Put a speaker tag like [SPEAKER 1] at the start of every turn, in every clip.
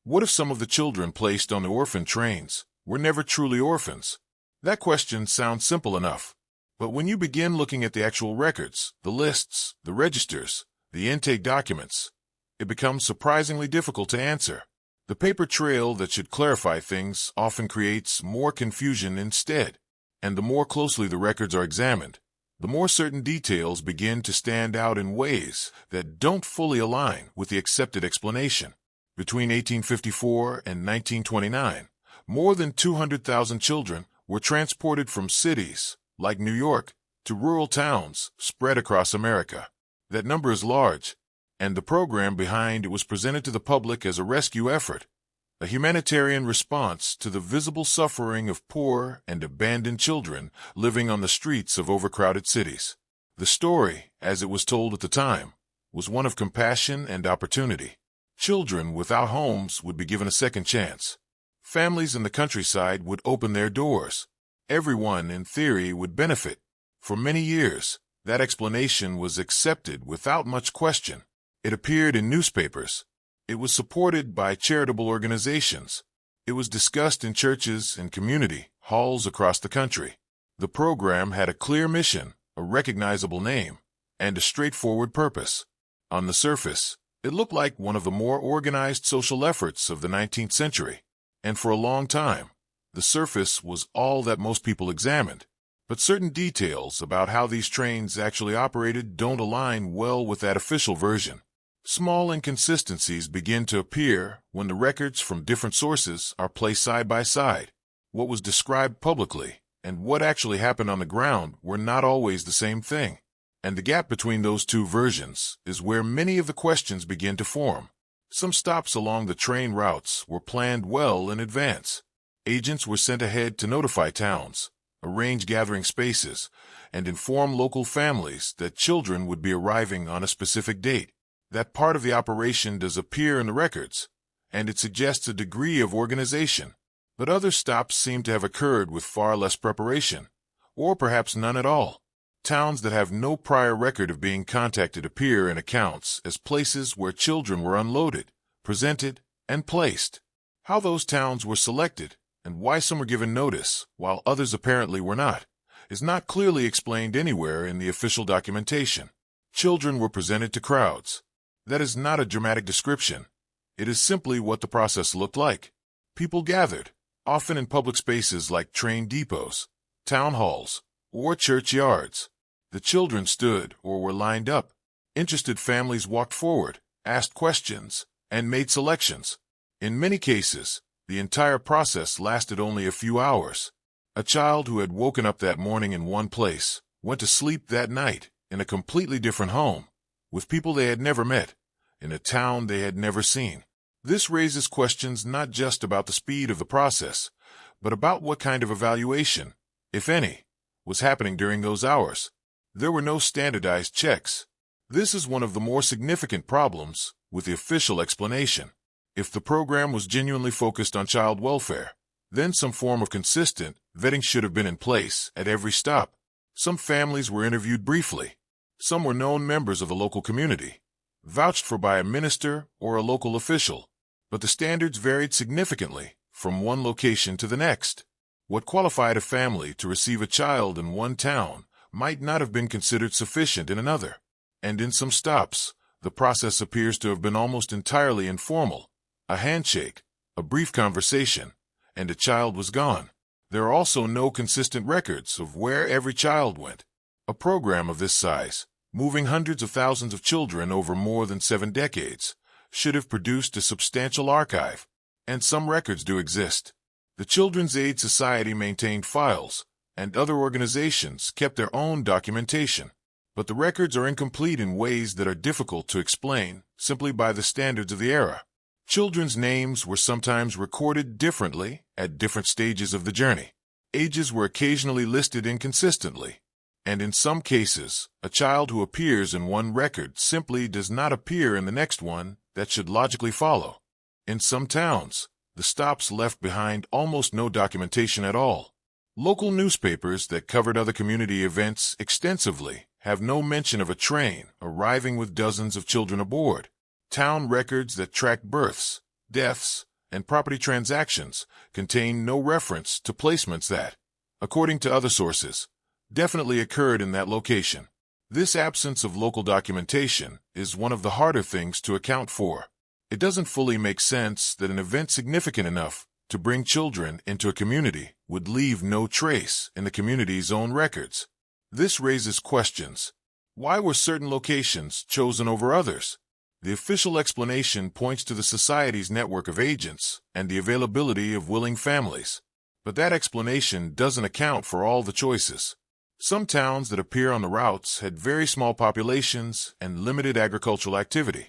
[SPEAKER 1] What if some of the children placed on the orphan trains were never truly orphans? That question sounds simple enough. But when you begin looking at the actual records, the lists, the registers, the intake documents, it becomes surprisingly difficult to answer. The paper trail that should clarify things often creates more confusion instead. And the more closely the records are examined, the more certain details begin to stand out in ways that don't fully align with the accepted explanation. Between 1854 and 1929, more than 200,000 children were transported from cities, like New York, to rural towns spread across America. That number is large, and the program behind it was presented to the public as a rescue effort, a humanitarian response to the visible suffering of poor and abandoned children living on the streets of overcrowded cities. The story, as it was told at the time, was one of compassion and opportunity. Children without homes would be given a second chance. Families in the countryside would open their doors. Everyone, in theory, would benefit. For many years, that explanation was accepted without much question. It appeared in newspapers. It was supported by charitable organizations. It was discussed in churches and community halls across the country. The program had a clear mission, a recognizable name, and a straightforward purpose. On the surface, it looked like one of the more organized social efforts of the 19th century. And for a long time, the surface was all that most people examined. But certain details about how these trains actually operated don't align well with that official version. Small inconsistencies begin to appear when the records from different sources are placed side by side. What was described publicly and what actually happened on the ground were not always the same thing. And the gap between those two versions is where many of the questions begin to form. Some stops along the train routes were planned well in advance. Agents were sent ahead to notify towns, arrange gathering spaces, and inform local families that children would be arriving on a specific date. That part of the operation does appear in the records, and it suggests a degree of organization. But other stops seem to have occurred with far less preparation, or perhaps none at all. Towns that have no prior record of being contacted appear in accounts as places where children were unloaded, presented, and placed. How those towns were selected, and why some were given notice, while others apparently were not, is not clearly explained anywhere in the official documentation. Children were presented to crowds. That is not a dramatic description. It is simply what the process looked like. People gathered, often in public spaces like train depots, town halls, or churchyards. The children stood or were lined up. Interested families walked forward, asked questions, and made selections. In many cases, the entire process lasted only a few hours. A child who had woken up that morning in one place went to sleep that night in a completely different home, with people they had never met, in a town they had never seen. This raises questions not just about the speed of the process, but about what kind of evaluation, if any, was happening during those hours. There were no standardized checks. This is one of the more significant problems with the official explanation. If the program was genuinely focused on child welfare, then some form of consistent vetting should have been in place at every stop. Some families were interviewed briefly. Some were known members of the local community, vouched for by a minister or a local official. But the standards varied significantly from one location to the next. What qualified a family to receive a child in one town might not have been considered sufficient in another. And in some stops, the process appears to have been almost entirely informal. A handshake, a brief conversation, and a child was gone. There are also no consistent records of where every child went. A program of this size, moving hundreds of thousands of children over more than 7 decades, should have produced a substantial archive, and some records do exist. The Children's Aid Society maintained files, and other organizations kept their own documentation. But the records are incomplete in ways that are difficult to explain simply by the standards of the era. Children's names were sometimes recorded differently at different stages of the journey. Ages were occasionally listed inconsistently. And in some cases, a child who appears in one record simply does not appear in the next one that should logically follow. In some towns, the stops left behind almost no documentation at all. Local newspapers that covered other community events extensively have no mention of a train arriving with dozens of children aboard. Town records that track births, deaths, and property transactions contain no reference to placements that, according to other sources, definitely occurred in that location. This absence of local documentation is one of the harder things to account for. It doesn't fully make sense that an event significant enough to bring children into a community would leave no trace in the community's own records. This raises questions. Why were certain locations chosen over others? The official explanation points to the society's network of agents and the availability of willing families. But that explanation doesn't account for all the choices. Some towns that appear on the routes had very small populations and limited agricultural activity,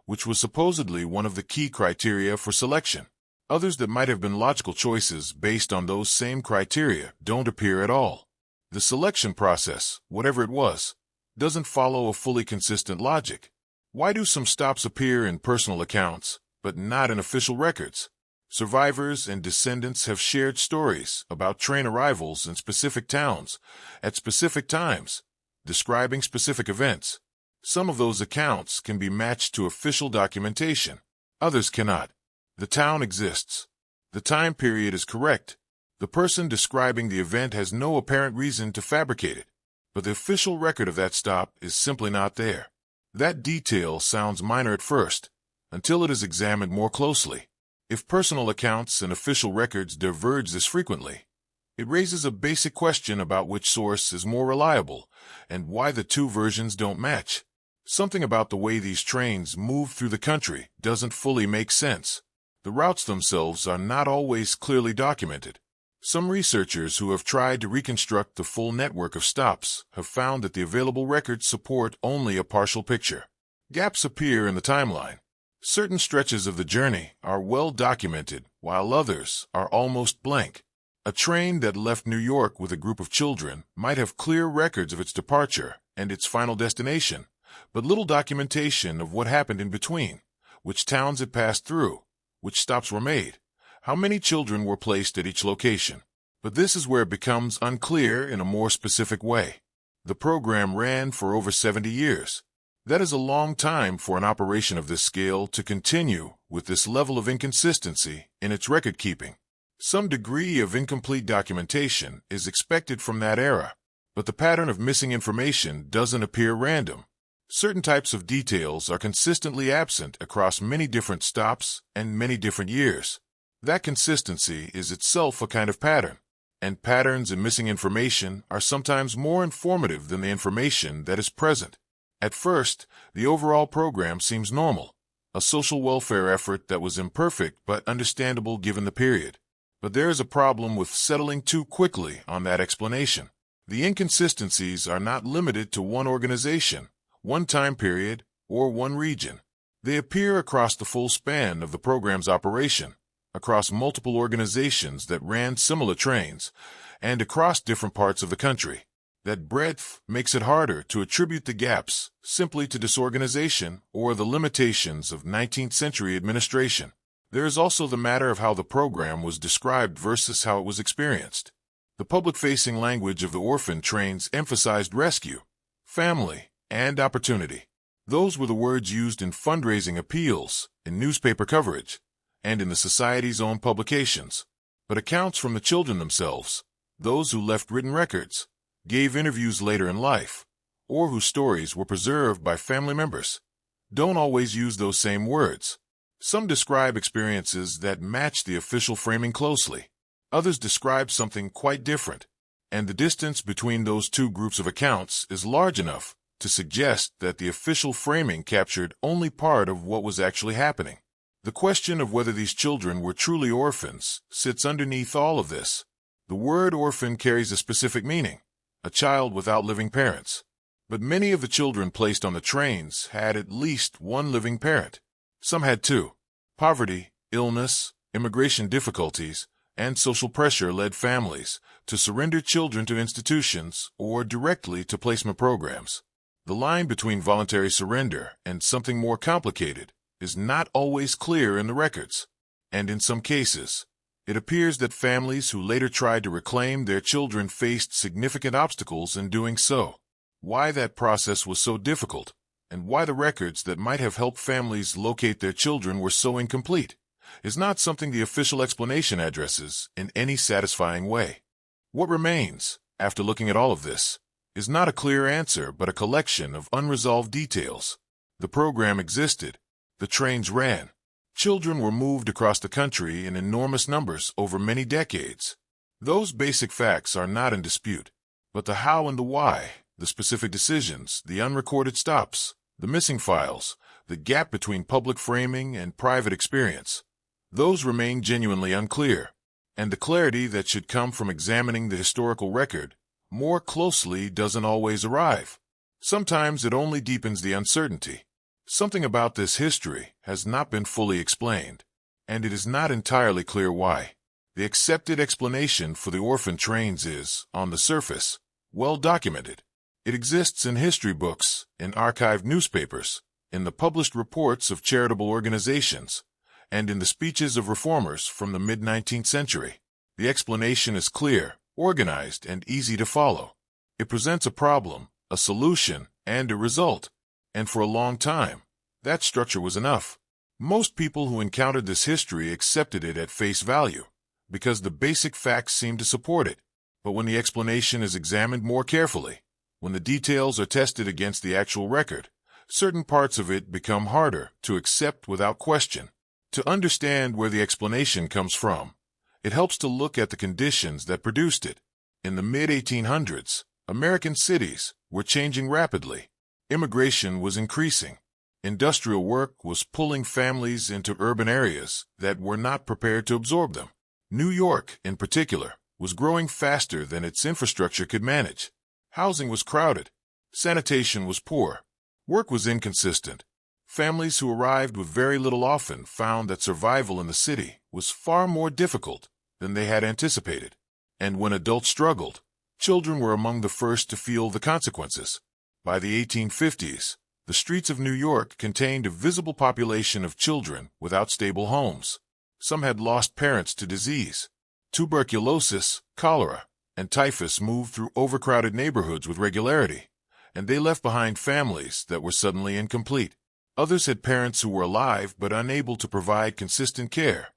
[SPEAKER 1] which was supposedly one of the key criteria for selection. Others that might have been logical choices based on those same criteria don't appear at all. The selection process, whatever it was, doesn't follow a fully consistent logic. Why do some stops appear in personal accounts, but not in official records? Survivors and descendants have shared stories about train arrivals in specific towns at specific times, describing specific events. Some of those accounts can be matched to official documentation. Others cannot. The town exists. The time period is correct. The person describing the event has no apparent reason to fabricate it, but the official record of that stop is simply not there. That detail sounds minor at first, until it is examined more closely. If personal accounts and official records diverge this frequently, it raises a basic question about which source is more reliable and why the two versions don't match. Something about the way these trains move through the country doesn't fully make sense. The routes themselves are not always clearly documented. Some researchers who have tried to reconstruct the full network of stops have found that the available records support only a partial picture. Gaps appear in the timeline. Certain stretches of the journey are well documented, while others are almost blank. A train that left New York with a group of children might have clear records of its departure and its final destination, but little documentation of what happened in between, which towns it passed through, which stops were made, how many children were placed at each location. But this is where it becomes unclear in a more specific way. The program ran for over 70 years. That is a long time for an operation of this scale to continue with this level of inconsistency in its record keeping. Some degree of incomplete documentation is expected from that era, but the pattern of missing information doesn't appear random. Certain types of details are consistently absent across many different stops and many different years. That consistency is itself a kind of pattern, and patterns in missing information are sometimes more informative than the information that is present. At first, the overall program seems normal, a social welfare effort that was imperfect but understandable given the period. But there is a problem with settling too quickly on that explanation. The inconsistencies are not limited to one organization, one time period, or one region. They appear across the full span of the program's operation, across multiple organizations that ran similar trains, and across different parts of the country. That breadth makes it harder to attribute the gaps simply to disorganization or the limitations of 19th century administration. There is also the matter of how the program was described versus how it was experienced. The public-facing language of the Orphan trains emphasized rescue, family, and opportunity. Those were the words used in fundraising appeals, in newspaper coverage, and in the Society's own publications. But accounts from the children themselves, those who left written records, gave interviews later in life, or whose stories were preserved by family members, don't always use those same words. Some describe experiences that match the official framing closely. Others describe something quite different, and the distance between those two groups of accounts is large enough to suggest that the official framing captured only part of what was actually happening. The question of whether these children were truly orphans sits underneath all of this. The word orphan carries a specific meaning, a child without living parents. But many of the children placed on the trains had at least one living parent. Some had two. Poverty, illness, immigration difficulties, and social pressure led families to surrender children to institutions or directly to placement programs. The line between voluntary surrender and something more complicated is not always clear in the records, and in some cases, it appears that families who later tried to reclaim their children faced significant obstacles in doing so. Why that process was so difficult, and why the records that might have helped families locate their children were so incomplete, is not something the official explanation addresses in any satisfying way. What remains, after looking at all of this, is not a clear answer but a collection of unresolved details. The program existed. The trains ran. Children were moved across the country in enormous numbers over many decades. Those basic facts are not in dispute. But the how and the why, the specific decisions, the unrecorded stops, the missing files, the gap between public framing and private experience, those remain genuinely unclear. And the clarity that should come from examining the historical record more closely doesn't always arrive. Sometimes it only deepens the uncertainty. Something about this history has not been fully explained, and it is not entirely clear why. The accepted explanation for the orphan trains is, on the surface, well documented. It exists in history books, in archived newspapers, in the published reports of charitable organizations, and in the speeches of reformers from the mid-19th century. The explanation is clear, organized, and easy to follow. It presents a problem, a solution, and a result. And for a long time, that structure was enough. Most people who encountered this history accepted it at face value, because the basic facts seemed to support it. But when the explanation is examined more carefully, when the details are tested against the actual record, certain parts of it become harder to accept without question. To understand where the explanation comes from, it helps to look at the conditions that produced it. In the mid-1800s, American cities were changing rapidly. Immigration was increasing. Industrial work was pulling families into urban areas that were not prepared to absorb them. New York, in particular, was growing faster than its infrastructure could manage. Housing was crowded. Sanitation was poor. Work was inconsistent. Families who arrived with very little often found that survival in the city was far more difficult than they had anticipated. And when adults struggled, children were among the first to feel the consequences. By the 1850s, the streets of New York contained a visible population of children without stable homes. Some had lost parents to disease. Tuberculosis, cholera, and typhus moved through overcrowded neighborhoods with regularity, and they left behind families that were suddenly incomplete. Others had parents who were alive but unable to provide consistent care,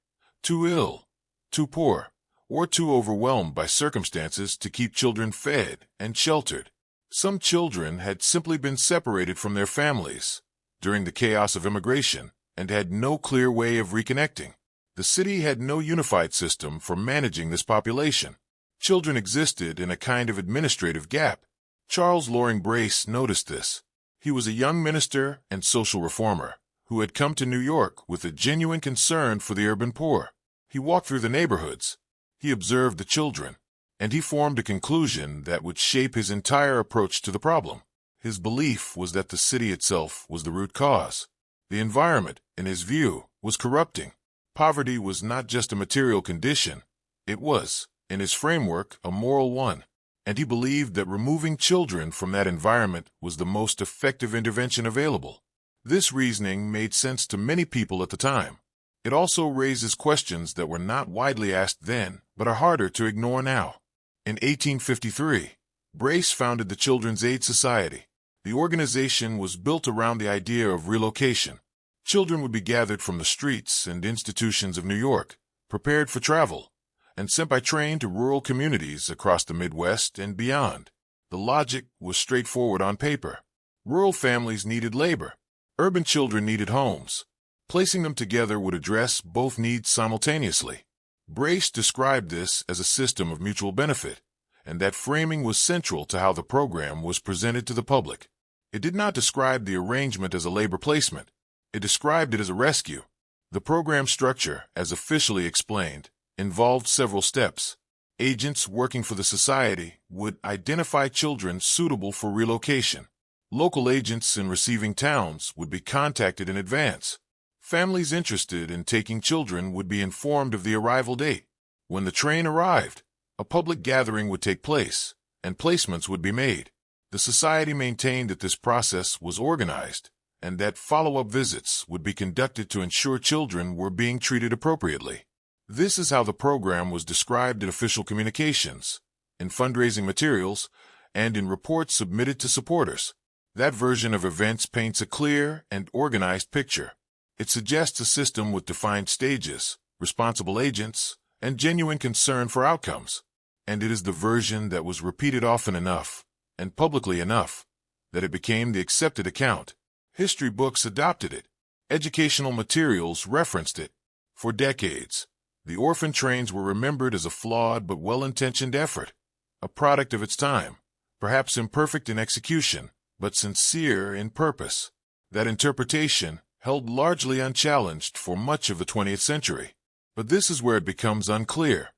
[SPEAKER 1] too ill, too poor, or too overwhelmed by circumstances to keep children fed and sheltered. Some children had simply been separated from their families during the chaos of immigration and had no clear way of reconnecting. The city had no unified system for managing this population. Children existed in a kind of administrative gap. Charles Loring Brace noticed this. He was a young minister and social reformer who had come to New York with a genuine concern for the urban poor. He walked through the neighborhoods. He observed the children, and he formed a conclusion that would shape his entire approach to the problem. His belief was that the city itself was the root cause. The environment, in his view, was corrupting. Poverty was not just a material condition. It was, in his framework, a moral one. And he believed that removing children from that environment was the most effective intervention available. This reasoning made sense to many people at the time. It also raises questions that were not widely asked then, but are harder to ignore now. In 1853, Brace founded the Children's Aid Society. The organization was built around the idea of relocation. Children would be gathered from the streets and institutions of New York, prepared for travel, and sent by train to rural communities across the Midwest and beyond. The logic was straightforward on paper. Rural families needed labor. Urban children needed homes. Placing them together would address both needs simultaneously. Brace described this as a system of mutual benefit, and that framing was central to how the program was presented to the public. It did not describe the arrangement as a labor placement. It described it as a rescue. The program structure, as officially explained, involved several steps. Agents working for the society would identify children suitable for relocation. Local agents in receiving towns would be contacted in advance. Families interested in taking children would be informed of the arrival date. When the train arrived, a public gathering would take place, and placements would be made. The society maintained that this process was organized, and that follow-up visits would be conducted to ensure children were being treated appropriately. This is how the program was described in official communications, in fundraising materials, and in reports submitted to supporters. That version of events paints a clear and organized picture. It suggests a system with defined stages, responsible agents, and genuine concern for outcomes. And it is the version that was repeated often enough, and publicly enough, that it became the accepted account. History books adopted it. Educational materials referenced it. For decades, the orphan trains were remembered as a flawed but well-intentioned effort, a product of its time, perhaps imperfect in execution, but sincere in purpose. That interpretation held largely unchallenged for much of the 20th century. But this is where it becomes unclear.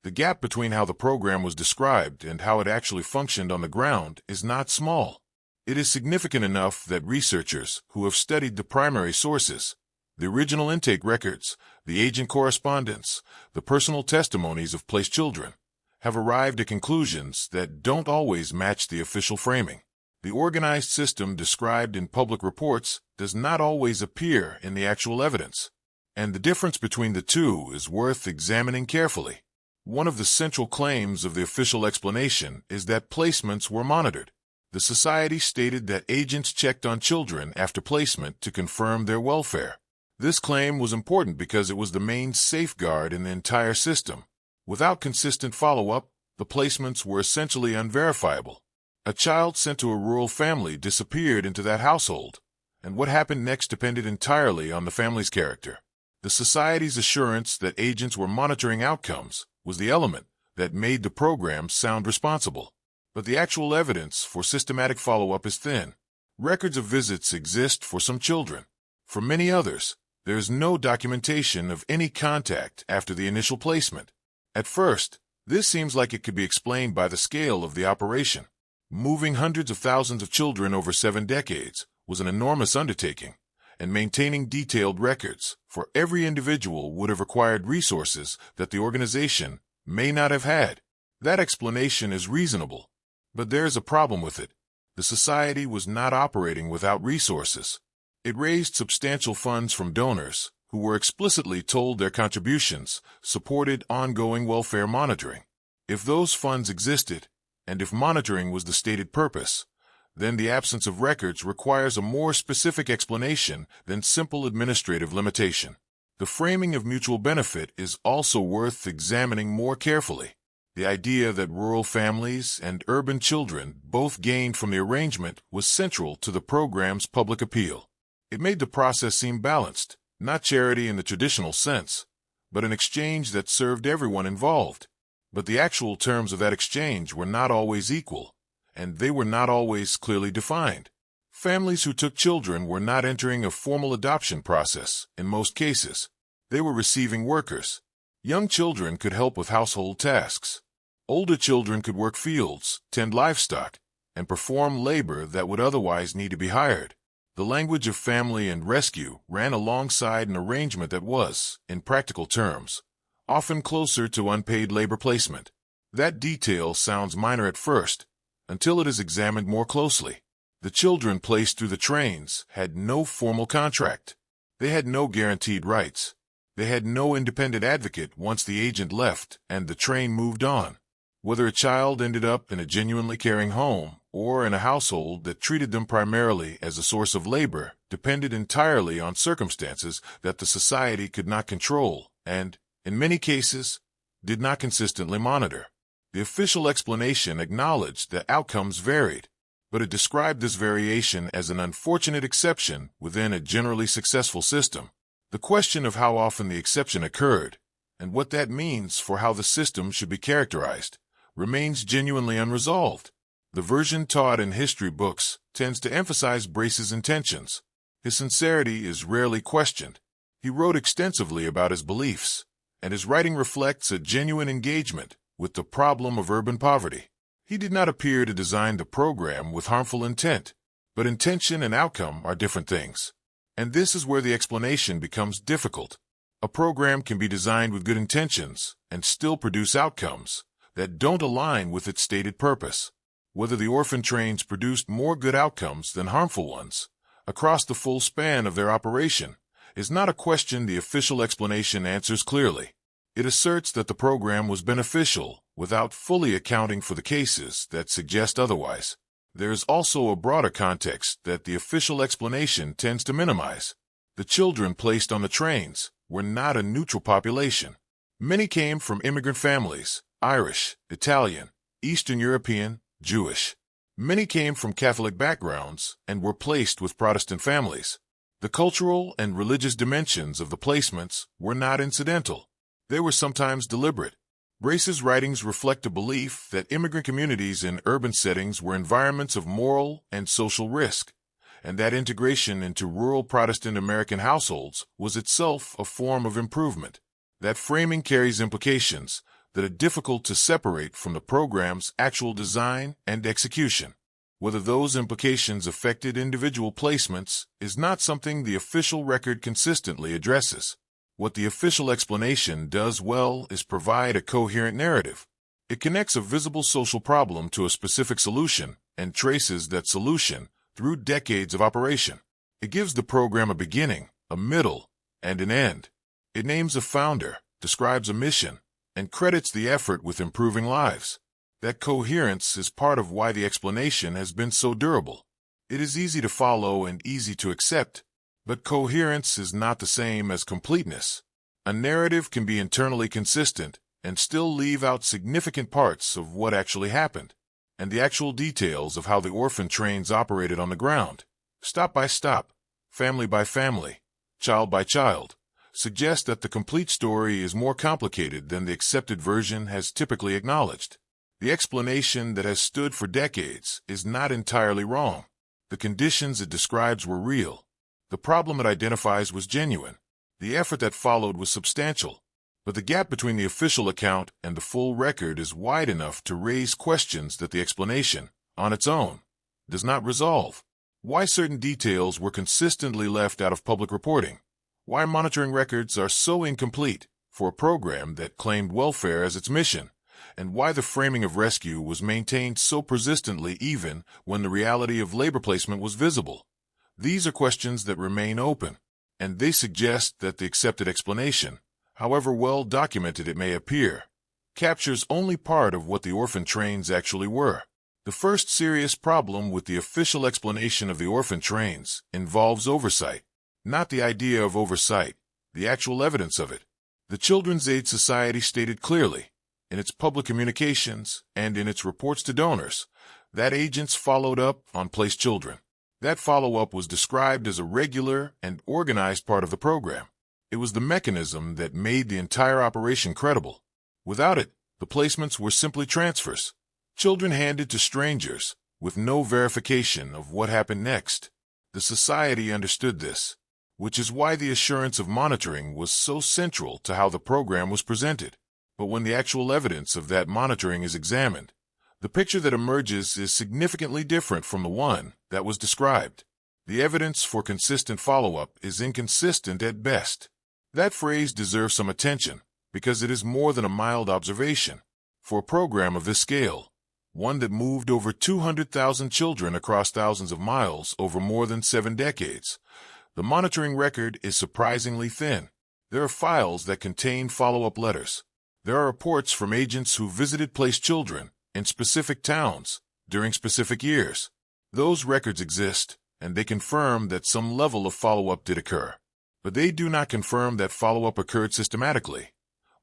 [SPEAKER 1] The gap between how the program was described and how it actually functioned on the ground is not small. It is significant enough that researchers who have studied the primary sources, the original intake records, the agent correspondence, the personal testimonies of placed children, have arrived at conclusions that don't always match the official framing. The organized system described in public reports does not always appear in the actual evidence, and the difference between the two is worth examining carefully. One of the central claims of the official explanation is that placements were monitored. The society stated that agents checked on children after placement to confirm their welfare. This claim was important because it was the main safeguard in the entire system. Without consistent follow-up, the placements were essentially unverifiable. A child sent to a rural family disappeared into that household, and what happened next depended entirely on the family's character. The society's assurance that agents were monitoring outcomes was the element that made the program sound responsible. But the actual evidence for systematic follow-up is thin. Records of visits exist for some children. For many others, there is no documentation of any contact after the initial placement. At first, this seems like it could be explained by the scale of the operation. Moving hundreds of thousands of children over 7 decades was an enormous undertaking, and maintaining detailed records for every individual would have required resources that the organization may not have had. That explanation is reasonable, but there is a problem with it. The society was not operating without resources. It raised substantial funds from donors who were explicitly told their contributions supported ongoing welfare monitoring. If those funds existed, and if monitoring was the stated purpose, then the absence of records requires a more specific explanation than simple administrative limitation. The framing of mutual benefit is also worth examining more carefully. The idea that rural families and urban children both gained from the arrangement was central to the program's public appeal. It made the process seem balanced, not charity in the traditional sense, but an exchange that served everyone involved. But the actual terms of that exchange were not always equal, and they were not always clearly defined. Families who took children were not entering a formal adoption process in most cases. They were receiving workers. Young children could help with household tasks. Older children could work fields, tend livestock, and perform labor that would otherwise need to be hired. The language of family and rescue ran alongside an arrangement that was, in practical terms, often closer to unpaid labor placement. That detail sounds minor at first, until it is examined more closely. The children placed through the trains had no formal contract. They had no guaranteed rights. They had no independent advocate once the agent left and the train moved on. Whether a child ended up in a genuinely caring home or in a household that treated them primarily as a source of labor depended entirely on circumstances that the society could not control and, in many cases, did not consistently monitor. The official explanation acknowledged that outcomes varied, but it described this variation as an unfortunate exception within a generally successful system. The question of how often the exception occurred, and what that means for how the system should be characterized, remains genuinely unresolved. The version taught in history books tends to emphasize Brace's intentions. His sincerity is rarely questioned. He wrote extensively about his beliefs, and his writing reflects a genuine engagement with the problem of urban poverty. He did not appear to design the program with harmful intent, but intention and outcome are different things. And this is where the explanation becomes difficult. A program can be designed with good intentions and still produce outcomes that don't align with its stated purpose. Whether the orphan trains produced more good outcomes than harmful ones across the full span of their operation is not a question the official explanation answers clearly. It asserts that the program was beneficial without fully accounting for the cases that suggest otherwise. There is also a broader context that the official explanation tends to minimize. The children placed on the trains were not a neutral population. Many came from immigrant families, Irish, Italian, Eastern European, Jewish. Many came from Catholic backgrounds and were placed with Protestant families. The cultural and religious dimensions of the placements were not incidental. They were sometimes deliberate. Brace's writings reflect a belief that immigrant communities in urban settings were environments of moral and social risk, and that integration into rural Protestant American households was itself a form of improvement. That framing carries implications that are difficult to separate from the program's actual design and execution. Whether those implications affected individual placements is not something the official record consistently addresses. What the official explanation does well is provide a coherent narrative. It connects a visible social problem to a specific solution and traces that solution through decades of operation. It gives the program a beginning, a middle, and an end. It names a founder, describes a mission, and credits the effort with improving lives. That coherence is part of why the explanation has been so durable. It is easy to follow and easy to accept, but coherence is not the same as completeness. A narrative can be internally consistent and still leave out significant parts of what actually happened, and the actual details of how the orphan trains operated on the ground, stop by stop, family by family, child by child, suggest that the complete story is more complicated than the accepted version has typically acknowledged. The explanation that has stood for decades is not entirely wrong. The conditions it describes were real. The problem it identifies was genuine. The effort that followed was substantial. But the gap between the official account and the full record is wide enough to raise questions that the explanation, on its own, does not resolve. Why certain details were consistently left out of public reporting? Why monitoring records are so incomplete for a program that claimed welfare as its mission? And why the framing of rescue was maintained so persistently even when the reality of labor placement was visible? These are questions that remain open, and they suggest that the accepted explanation, however well documented it may appear, captures only part of what the orphan trains actually were. The first serious problem with the official explanation of the orphan trains involves oversight. Not the idea of oversight, the actual evidence of it. The Children's Aid Society stated clearly, in its public communications and in its reports to donors, that agents followed up on placed children. That follow-up was described as a regular and organized part of the program. It was the mechanism that made the entire operation credible. Without it, the placements were simply transfers. Children handed to strangers, with no verification of what happened next. The society understood this, which is why the assurance of monitoring was so central to how the program was presented. But when the actual evidence of that monitoring is examined, the picture that emerges is significantly different from the one that was described. The evidence for consistent follow-up is inconsistent at best. That phrase deserves some attention because it is more than a mild observation. For a program of this scale, one that moved over 200,000 children across thousands of miles over more than 7 decades, the monitoring record is surprisingly thin. There are files that contain follow-up letters. There are reports from agents who visited placed children in specific towns during specific years. Those records exist, and they confirm that some level of follow-up did occur. But they do not confirm that follow-up occurred systematically,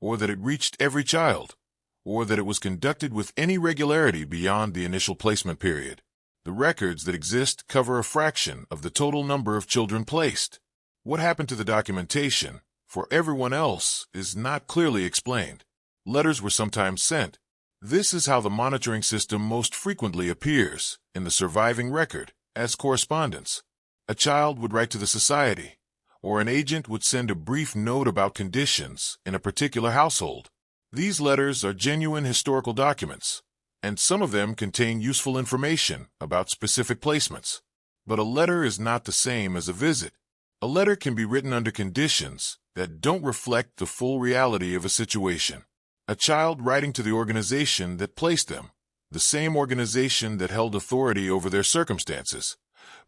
[SPEAKER 1] or that it reached every child, or that it was conducted with any regularity beyond the initial placement period. The records that exist cover a fraction of the total number of children placed. What happened to the documentation for everyone else is not clearly explained. Letters were sometimes sent. This is how the monitoring system most frequently appears in the surviving record, as correspondence. A child would write to the society, or an agent would send a brief note about conditions in a particular household. These letters are genuine historical documents, and some of them contain useful information about specific placements. But a letter is not the same as a visit. A letter can be written under conditions that don't reflect the full reality of a situation. A child writing to the organization that placed them, the same organization that held authority over their circumstances,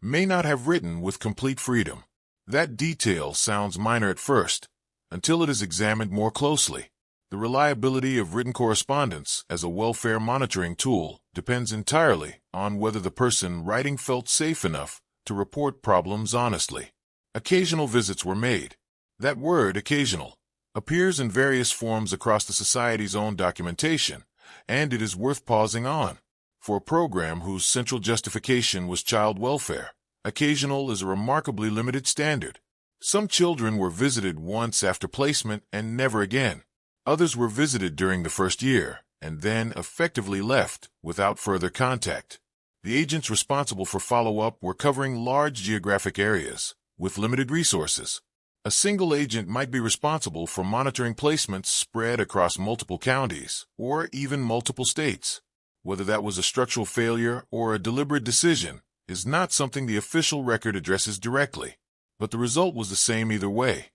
[SPEAKER 1] may not have written with complete freedom. That detail sounds minor at first, until it is examined more closely. The reliability of written correspondence as a welfare monitoring tool depends entirely on whether the person writing felt safe enough to report problems honestly. Occasional visits were made. That word, occasional, appears in various forms across the Society's own documentation, and it is worth pausing on. For a program whose central justification was child welfare, occasional is a remarkably limited standard. Some children were visited once after placement and never again. Others were visited during the first year, and then effectively left without further contact. The agents responsible for follow-up were covering large geographic areas, with limited resources. A single agent might be responsible for monitoring placements spread across multiple counties, or even multiple states. Whether that was a structural failure or a deliberate decision is not something the official record addresses directly, but the result was the same either way.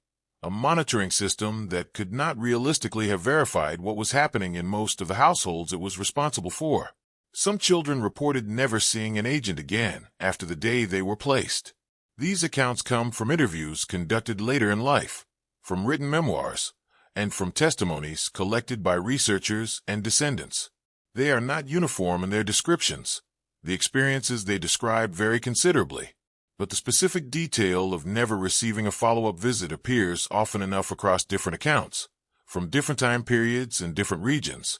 [SPEAKER 1] A monitoring system that could not realistically have verified what was happening in most of the households it was responsible for. Some children reported never seeing an agent again after the day they were placed. These accounts come from interviews conducted later in life, from written memoirs, and from testimonies collected by researchers and descendants. They are not uniform in their descriptions. The experiences they describe vary considerably, but the specific detail of never receiving a follow-up visit appears often enough across different accounts, from different time periods and different regions,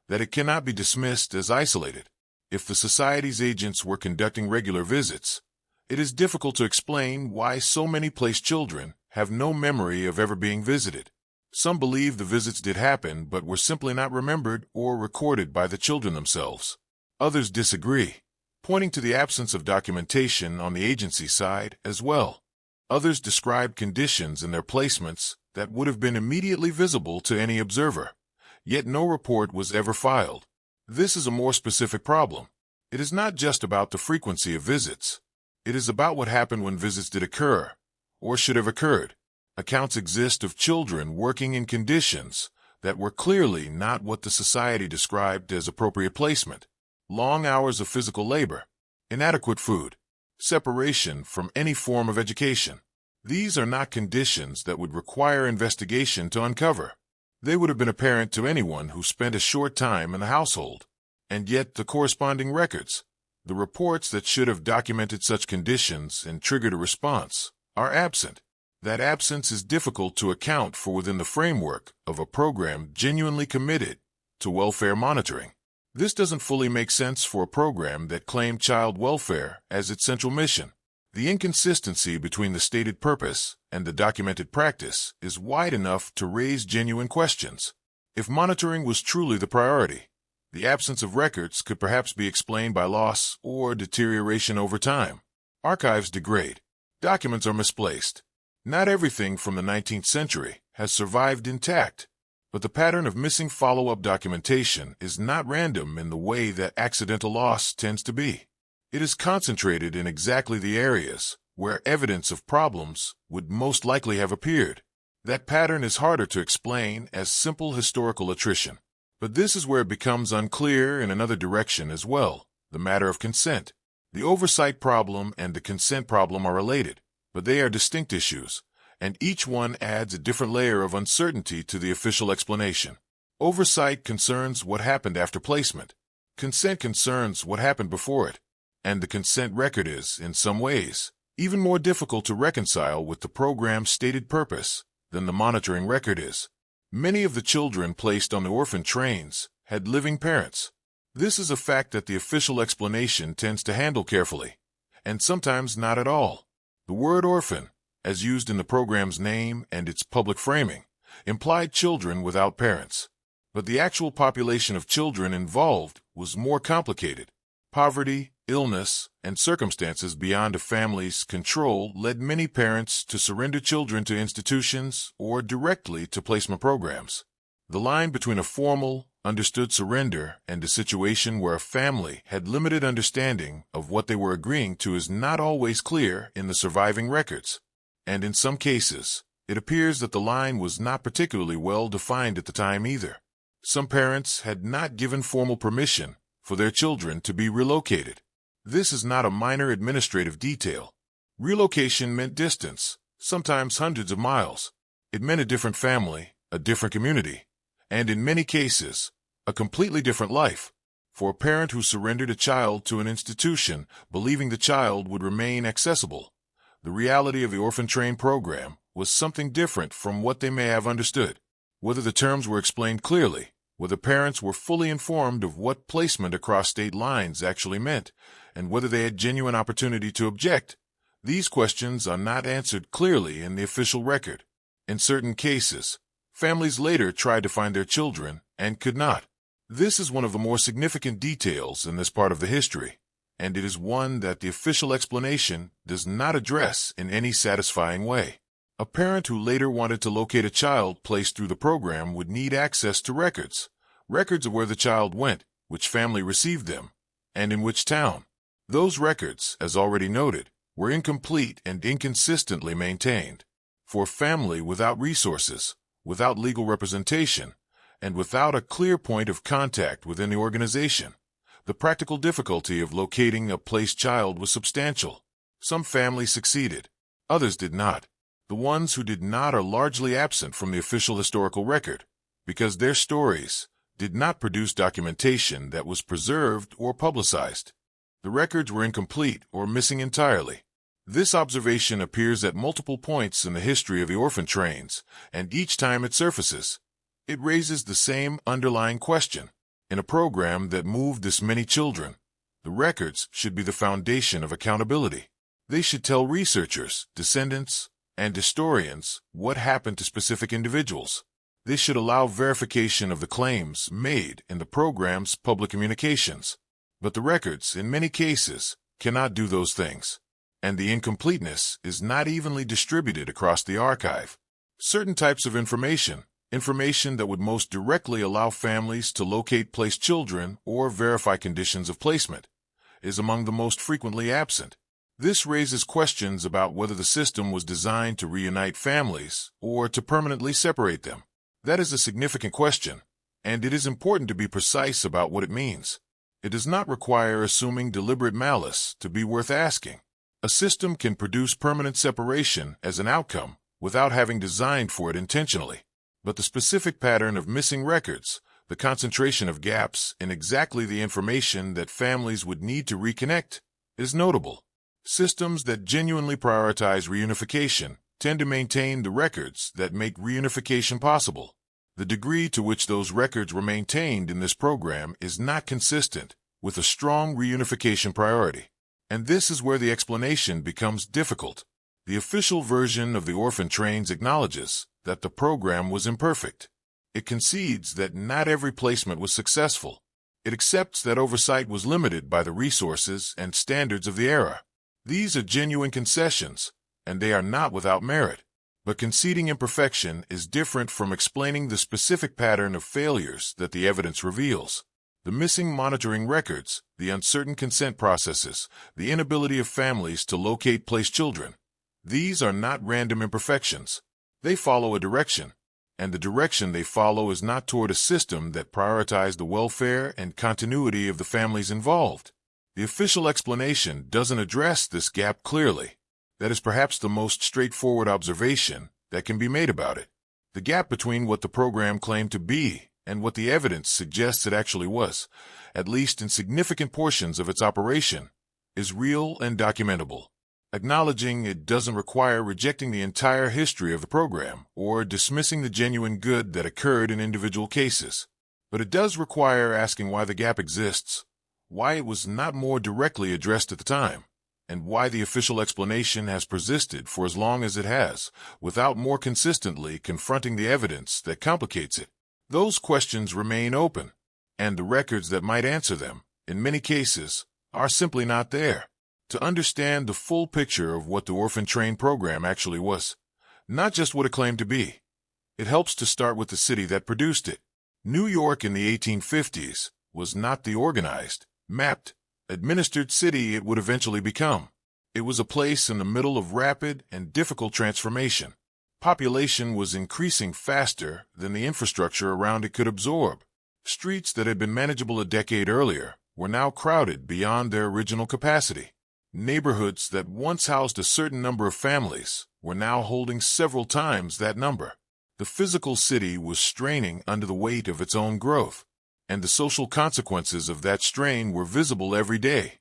[SPEAKER 1] that it cannot be dismissed as isolated. If the Society's agents were conducting regular visits, it is difficult to explain why so many placed children have no memory of ever being visited. Some believe the visits did happen but were simply not remembered or recorded by the children themselves. Others disagree, pointing to the absence of documentation on the agency side as well. Others describe conditions in their placements that would have been immediately visible to any observer, yet no report was ever filed. This is a more specific problem. It is not just about the frequency of visits. It is about what happened when visits did occur, or should have occurred. Accounts exist of children working in conditions that were clearly not what the Society described as appropriate placement. Long hours of physical labor, inadequate food, separation from any form of education. These are not conditions that would require investigation to uncover. They would have been apparent to anyone who spent a short time in the household. And yet the corresponding records, the reports that should have documented such conditions and triggered a response, are absent. That absence is difficult to account for within the framework of a program genuinely committed to welfare monitoring. This doesn't fully make sense for a program that claimed child welfare as its central mission. The inconsistency between the stated purpose and the documented practice is wide enough to raise genuine questions. If monitoring was truly the priority, the absence of records could perhaps be explained by loss or deterioration over time. Archives degrade. Documents are misplaced. Not everything from the 19th century has survived intact, but the pattern of missing follow-up documentation is not random in the way that accidental loss tends to be. It is concentrated in exactly the areas where evidence of problems would most likely have appeared. That pattern is harder to explain as simple historical attrition. But this is where it becomes unclear in another direction as well, the matter of consent. The oversight problem and the consent problem are related, but they are distinct issues, and each one adds a different layer of uncertainty to the official explanation. Oversight concerns what happened after placement. Consent concerns what happened before it. And the consent record is, in some ways, even more difficult to reconcile with the program's stated purpose than the monitoring record is. Many of the children placed on the orphan trains had living parents. This is a fact that the official explanation tends to handle carefully, and sometimes not at all. The word orphan, as used in the program's name and its public framing, implied children without parents. But the actual population of children involved was more complicated. Poverty, illness, and circumstances beyond a family's control led many parents to surrender children to institutions or directly to placement programs. The line between a formal, understood surrender and a situation where a family had limited understanding of what they were agreeing to is not always clear in the surviving records. And in some cases, it appears that the line was not particularly well defined at the time either. Some parents had not given formal permission for their children to be relocated. This is not a minor administrative detail. Relocation meant distance, sometimes hundreds of miles. It meant a different family, a different community, and in many cases, a completely different life. For a parent who surrendered a child to an institution, believing the child would remain accessible, The reality of the orphan train program was something different from what they may have understood. Whether the terms were explained clearly, whether parents were fully informed of what placement across state lines actually meant, and whether they had genuine opportunity to object, these questions are not answered clearly in the official record. In certain cases, families later tried to find their children and could not. This is one of the more significant details in this part of the history, and it is one that the official explanation does not address in any satisfying way. A parent who later wanted to locate a child placed through the program would need access to records of where the child went, which family received them, and in which town. Those records, as already noted, were incomplete and inconsistently maintained. For a family without resources, without legal representation, and without a clear point of contact within the organization, the practical difficulty of locating a placed child was substantial. Some families succeeded, others did not. The ones who did not are largely absent from the official historical record, because their stories did not produce documentation that was preserved or publicized. The records were incomplete or missing entirely. This observation appears at multiple points in the history of the orphan trains, and each time it surfaces, it raises the same underlying question. In a program that moved this many children, the records should be the foundation of accountability. They should tell researchers, descendants, and historians what happened to specific individuals. They should allow verification of the claims made in the program's public communications. But the records, in many cases, cannot do those things, and the incompleteness is not evenly distributed across the archive. Certain types of information that would most directly allow families to locate placed children or verify conditions of placement, is among the most frequently absent. This raises questions about whether the system was designed to reunite families or to permanently separate them. That is a significant question, and it is important to be precise about what it means. It does not require assuming deliberate malice to be worth asking. A system can produce permanent separation as an outcome without having designed for it intentionally. But the specific pattern of missing records, the concentration of gaps in exactly the information that families would need to reconnect, is notable. Systems that genuinely prioritize reunification tend to maintain the records that make reunification possible. The degree to which those records were maintained in this program is not consistent with a strong reunification priority. And this is where the explanation becomes difficult. The official version of the orphan trains acknowledges that the program was imperfect. It concedes that not every placement was successful. It accepts that oversight was limited by the resources and standards of the era. These are genuine concessions, and they are not without merit. But conceding imperfection is different from explaining the specific pattern of failures that the evidence reveals. The missing monitoring records, the uncertain consent processes, the inability of families to locate placed children, these are not random imperfections. They follow a direction, and the direction they follow is not toward a system that prioritized the welfare and continuity of the families involved. The official explanation doesn't address this gap clearly. That is perhaps the most straightforward observation that can be made about it. The gap between what the program claimed to be and what the evidence suggests it actually was, at least in significant portions of its operation, is real and documentable. Acknowledging it doesn't require rejecting the entire history of the program or dismissing the genuine good that occurred in individual cases. But it does require asking why the gap exists, why it was not more directly addressed at the time, and why the official explanation has persisted for as long as it has, without more consistently confronting the evidence that complicates it. Those questions remain open, and the records that might answer them, in many cases, are simply not there. To understand the full picture of what the orphan train program actually was, not just what it claimed to be, it helps to start with the city that produced it. New York in the 1850s was not the organized, mapped, administered city it would eventually become. It was a place in the middle of rapid and difficult transformation. Population was increasing faster than the infrastructure around it could absorb. Streets that had been manageable a decade earlier were now crowded beyond their original capacity. Neighborhoods that once housed a certain number of families were now holding several times that number. The physical city was straining under the weight of its own growth, and the social consequences of that strain were visible every day,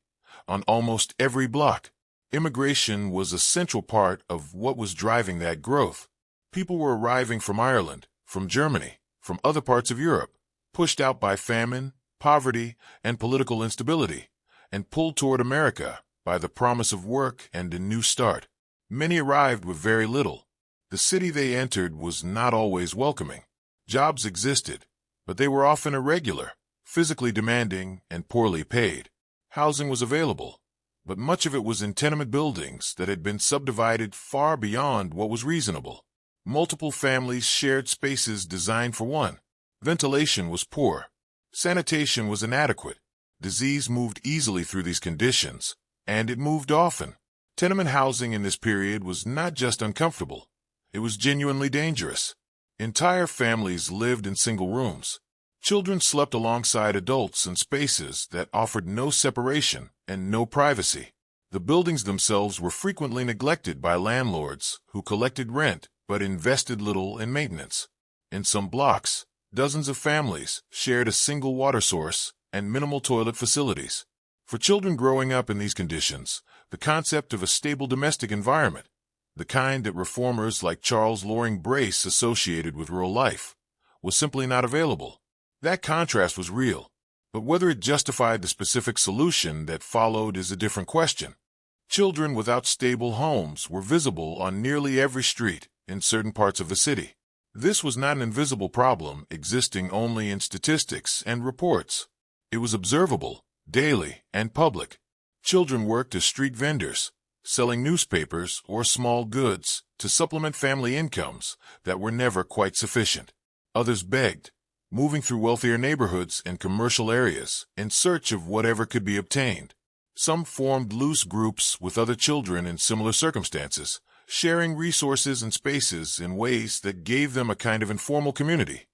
[SPEAKER 1] on almost every block. Immigration was a central part of what was driving that growth. People were arriving from Ireland, from Germany, from other parts of Europe, pushed out by famine, poverty, and political instability, and pulled toward America by the promise of work and a new start. Many arrived with very little. The city they entered was not always welcoming. Jobs existed, but they were often irregular, physically demanding, and poorly paid. Housing was available, but much of it was in tenement buildings that had been subdivided far beyond what was reasonable. Multiple families shared spaces designed for one. Ventilation was poor. Sanitation was inadequate. Disease moved easily through these conditions, and it moved often. Tenement housing in this period was not just uncomfortable, it was genuinely dangerous. Entire families lived in single rooms. Children slept alongside adults in spaces that offered no separation and no privacy. The buildings themselves were frequently neglected by landlords who collected rent but invested little in maintenance. In some blocks, dozens of families shared a single water source and minimal toilet facilities. For children growing up in these conditions, the concept of a stable domestic environment, the kind that reformers like Charles Loring Brace associated with rural life, was simply not available. That contrast was real, but whether it justified the specific solution that followed is a different question. Children without stable homes were visible on nearly every street in certain parts of the city. This was not an invisible problem existing only in statistics and reports. It was observable, daily, and public. Children worked as street vendors, selling newspapers or small goods to supplement family incomes that were never quite sufficient. Others begged, moving through wealthier neighborhoods and commercial areas in search of whatever could be obtained. Some formed loose groups with other children in similar circumstances, sharing resources and spaces in ways that gave them a kind of informal community,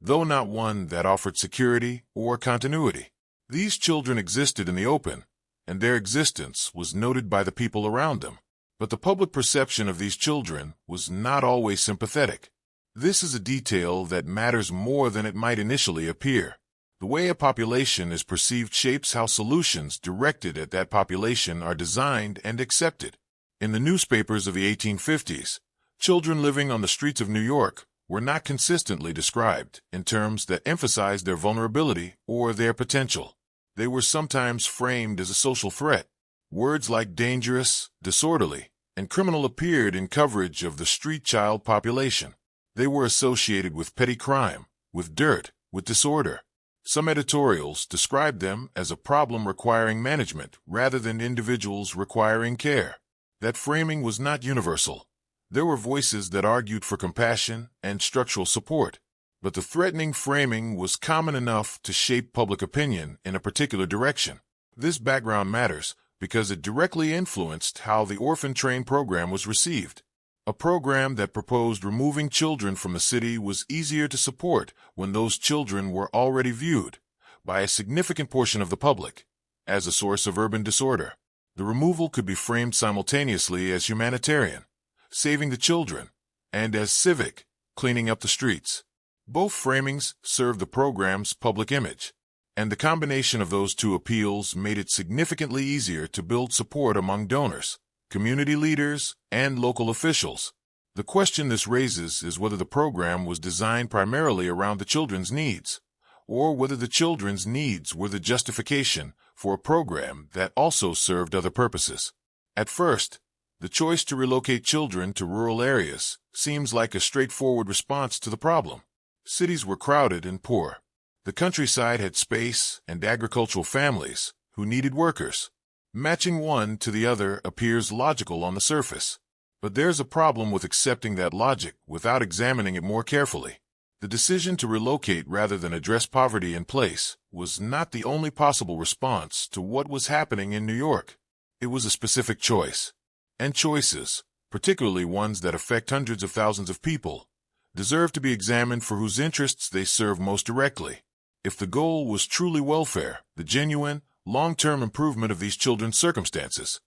[SPEAKER 1] though not one that offered security or continuity. These children existed in the open, and their existence was noted by the people around them. But the public perception of these children was not always sympathetic. This is a detail that matters more than it might initially appear. The way a population is perceived shapes how solutions directed at that population are designed and accepted. In the newspapers of the 1850s, children living on the streets of New York were not consistently described in terms that emphasized their vulnerability or their potential. They were sometimes framed as a social threat. Words like dangerous, disorderly, and criminal appeared in coverage of the street child population. They were associated with petty crime, with dirt, with disorder. Some editorials described them as a problem requiring management rather than individuals requiring care. That framing was not universal. There were voices that argued for compassion and structural support, but the threatening framing was common enough to shape public opinion in a particular direction. This background matters because it directly influenced how the orphan train program was received. A program that proposed removing children from the city was easier to support when those children were already viewed, by a significant portion of the public, as a source of urban disorder. The removal could be framed simultaneously as humanitarian, saving the children, and as civic, cleaning up the streets. Both framings served the program's public image, and the combination of those two appeals made it significantly easier to build support among donors, community leaders, and local officials. The question this raises is whether the program was designed primarily around the children's needs, or whether the children's needs were the justification for a program that also served other purposes. At first, the choice to relocate children to rural areas seems like a straightforward response to the problem. Cities were crowded and poor. The countryside had space and agricultural families who needed workers. Matching one to the other appears logical on the surface, but there's a problem with accepting that logic without examining it more carefully. The decision to relocate rather than address poverty in place was not the only possible response to what was happening in New York. It was a specific choice. And choices, particularly ones that affect hundreds of thousands of people, deserve to be examined for whose interests they serve most directly. If the goal was truly welfare, the genuine, long-term improvement of these children's circumstances,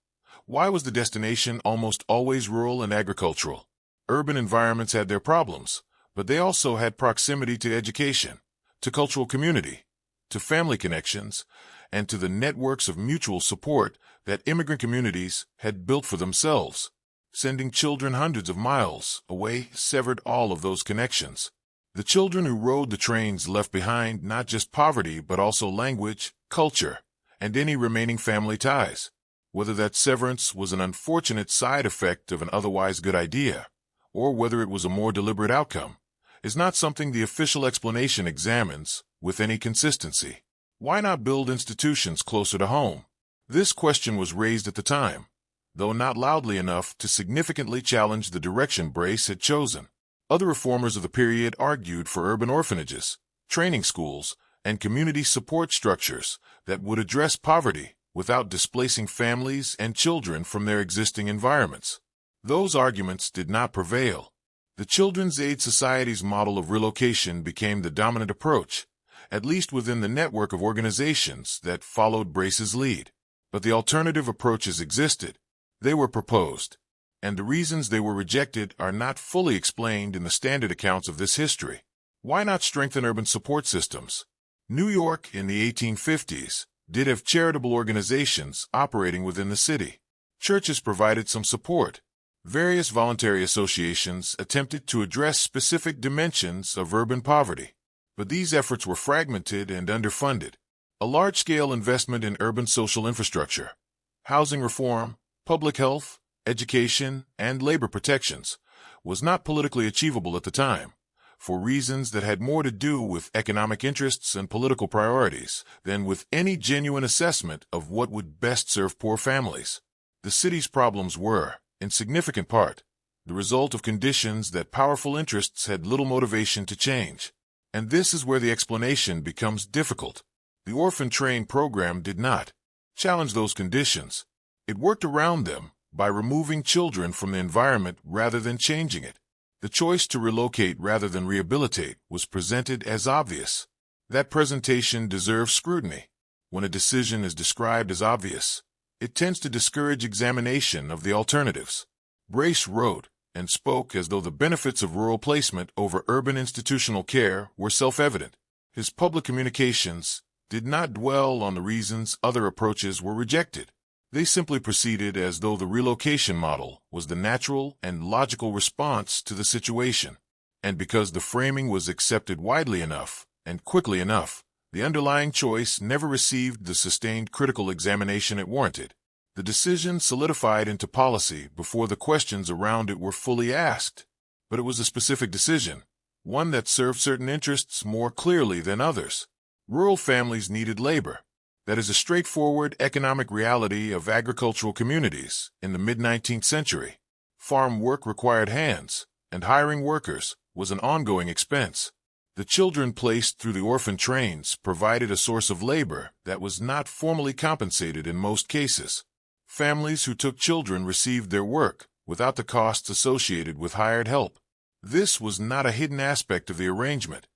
[SPEAKER 1] why was the destination almost always rural and agricultural? Urban environments had their problems, but they also had proximity to education, to cultural community, to family connections, and to the networks of mutual support that immigrant communities had built for themselves. Sending children hundreds of miles away severed all of those connections. The children who rode the trains left behind not just poverty but also language, culture, and any remaining family ties. Whether that severance was an unfortunate side effect of an otherwise good idea, or whether it was a more deliberate outcome, is not something the official explanation examines with any consistency. Why not build institutions closer to home? This question was raised at the time, though not loudly enough to significantly challenge the direction Brace had chosen. Other reformers of the period argued for urban orphanages, training schools, and community support structures that would address poverty without displacing families and children from their existing environments. Those arguments did not prevail. The Children's Aid Society's model of relocation became the dominant approach, at least within the network of organizations that followed Brace's lead. But the alternative approaches existed. They were proposed, and the reasons they were rejected are not fully explained in the standard accounts of this history. Why not strengthen urban support systems? New York in the 1850s did have charitable organizations operating within the city. Churches provided some support. Various voluntary associations attempted to address specific dimensions of urban poverty, but these efforts were fragmented and underfunded. A large-scale investment in urban social infrastructure, housing reform, public health, education, and labor protections was not politically achievable at the time, for reasons that had more to do with economic interests and political priorities than with any genuine assessment of what would best serve poor families. The city's problems were, in significant part, the result of conditions that powerful interests had little motivation to change. And this is where the explanation becomes difficult. The orphan train program did not challenge those conditions. It worked around them by removing children from the environment rather than changing it. The choice to relocate rather than rehabilitate was presented as obvious. That presentation deserves scrutiny. When a decision is described as obvious, it tends to discourage examination of the alternatives. Brace wrote and spoke as though the benefits of rural placement over urban institutional care were self-evident. His public communications did not dwell on the reasons other approaches were rejected. They simply proceeded as though the relocation model was the natural and logical response to the situation. And because the framing was accepted widely enough and quickly enough, the underlying choice never received the sustained critical examination it warranted. The decision solidified into policy before the questions around it were fully asked. But it was a specific decision, one that served certain interests more clearly than others. Rural families needed labor. That is a straightforward economic reality of agricultural communities in the mid-19th century. Farm work required hands, and hiring workers was an ongoing expense. The children placed through the orphan trains provided a source of labor that was not formally compensated in most cases. Families who took children received their work without the costs associated with hired help. This was not a hidden aspect of the arrangement.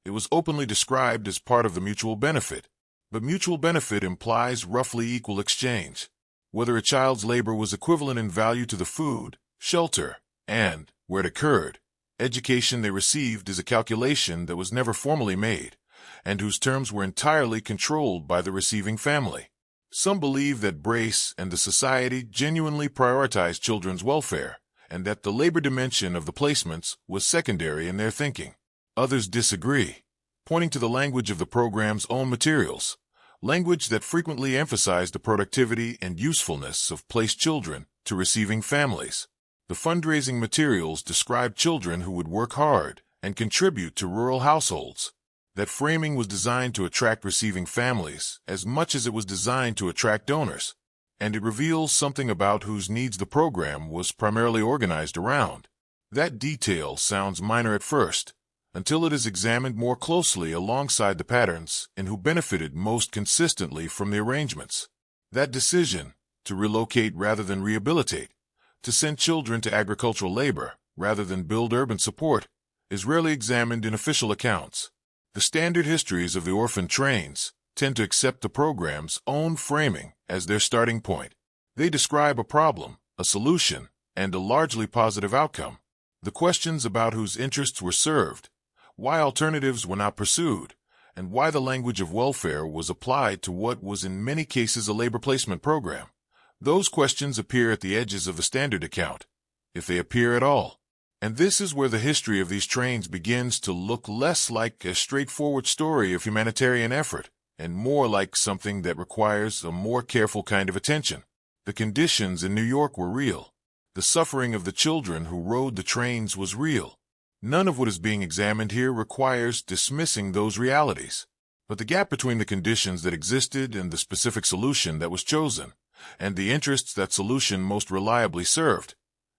[SPEAKER 1] It was openly described as part of the mutual benefit. But mutual benefit implies roughly equal exchange. Whether a child's labor was equivalent in value to the food, shelter, and, where it occurred, education they received is a calculation that was never formally made, and whose terms were entirely controlled by the receiving family. Some believe that Brace and the society genuinely prioritized children's welfare, and that the labor dimension of the placements was secondary in their thinking. Others disagree, pointing to the language of the program's own materials, language that frequently emphasized the productivity and usefulness of placed children to receiving families. The fundraising materials described children who would work hard and contribute to rural households. That framing was designed to attract receiving families as much as it was designed to attract donors, and it reveals something about whose needs the program was primarily organized around. That detail sounds minor at first, until it is examined more closely alongside the patterns in who benefited most consistently from the arrangements. That decision, to relocate rather than rehabilitate, to send children to agricultural labor rather than build urban support, is rarely examined in official accounts. The standard histories of the orphan trains tend to accept the program's own framing as their starting point. They describe a problem, a solution, and a largely positive outcome. The questions about whose interests were served, why alternatives were not pursued, and why the language of welfare was applied to what was in many cases a labor placement program. Those questions appear at the edges of the standard account, if they appear at all. And this is where the history of these trains begins to look less like a straightforward story of humanitarian effort, and more like something that requires a more careful kind of attention. The conditions in New York were real. The suffering of the children who rode the trains was real. None of what is being examined here requires dismissing those realities. But the gap between the conditions that existed and the specific solution that was chosen, and the interests that solution most reliably served,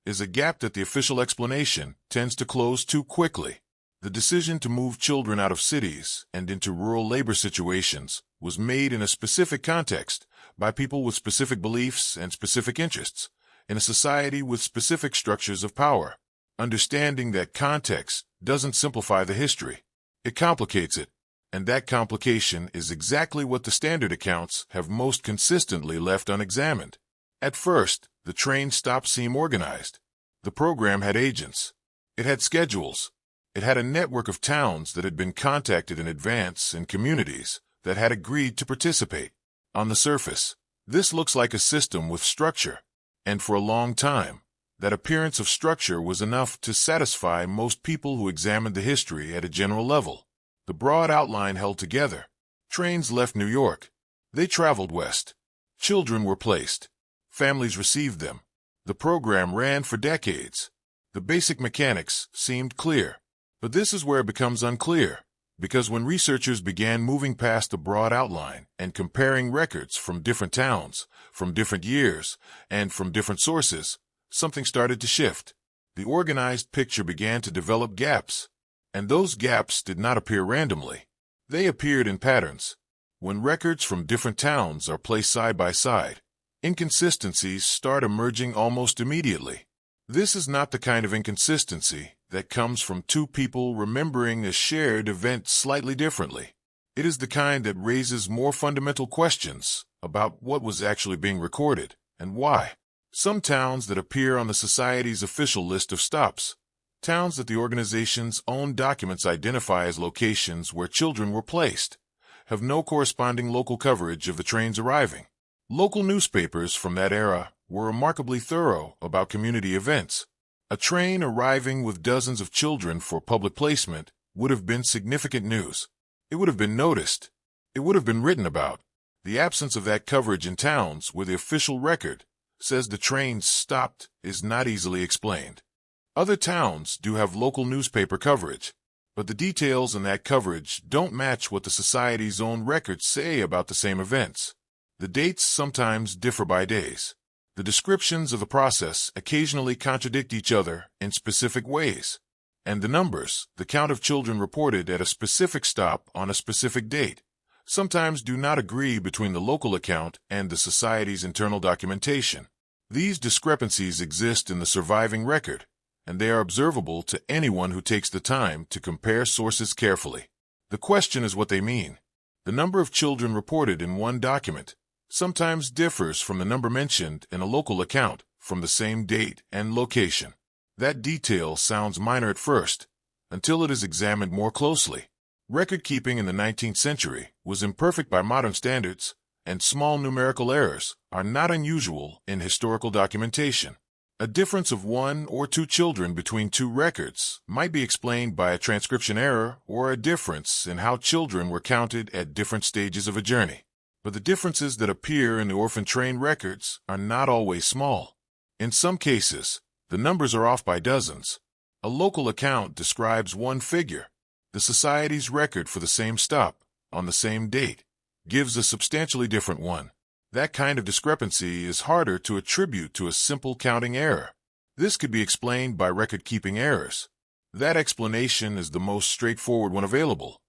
[SPEAKER 1] is a gap that the official explanation tends to close too quickly. The decision to move children out of cities and into rural labor situations was made in a specific context by people with specific beliefs and specific interests, in a society with specific structures of power. Understanding that context doesn't simplify the history. It complicates it, and that complication is exactly what the standard accounts have most consistently left unexamined. At first, the train stops seem organized. The program had agents. It had schedules. It had a network of towns that had been contacted in advance and communities that had agreed to participate. On the surface, this looks like a system with structure, and for a long time, that appearance of structure was enough to satisfy most people who examined the history at a general level. The broad outline held together. Trains left New York. They traveled west. Children were placed. Families received them. The program ran for decades. The basic mechanics seemed clear. But this is where it becomes unclear, because when researchers began moving past the broad outline and comparing records from different towns, from different years, and from different sources, something started to shift. The organized picture began to develop gaps, and those gaps did not appear randomly. They appeared in patterns. When records from different towns are placed side by side, inconsistencies start emerging almost immediately. This is not the kind of inconsistency that comes from two people remembering a shared event slightly differently. It is the kind that raises more fundamental questions about what was actually being recorded and why. Some towns that appear on the Society's official list of stops, towns that the organization's own documents identify as locations where children were placed, have no corresponding local coverage of the trains arriving. Local newspapers from that era were remarkably thorough about community events. A train arriving with dozens of children for public placement would have been significant news. It would have been noticed. It would have been written about. The absence of that coverage in towns where the official record says the train stopped is not easily explained. Other towns do have local newspaper coverage, but the details in that coverage don't match what the Society's own records say about the same events. The dates sometimes differ by days. The descriptions of the process occasionally contradict each other in specific ways. And the numbers, the count of children reported at a specific stop on a specific date, sometimes do not agree between the local account and the Society's internal documentation. These discrepancies exist in the surviving record, and they are observable to anyone who takes the time to compare sources carefully. The question is what they mean. The number of children reported in one document sometimes differs from the number mentioned in a local account from the same date and location. That detail sounds minor at first, until it is examined more closely. Record-keeping in the 19th century was imperfect by modern standards, and small numerical errors are not unusual in historical documentation. A difference of 1 or 2 children between 2 records might be explained by a transcription error or a difference in how children were counted at different stages of a journey. But the differences that appear in the orphan train records are not always small. In some cases, the numbers are off by dozens. A local account describes one figure. The Society's record for the same stop, on the same date, gives a substantially different one. That kind of discrepancy is harder to attribute to a simple counting error. This could be explained by record-keeping errors. That explanation is the most straightforward one available,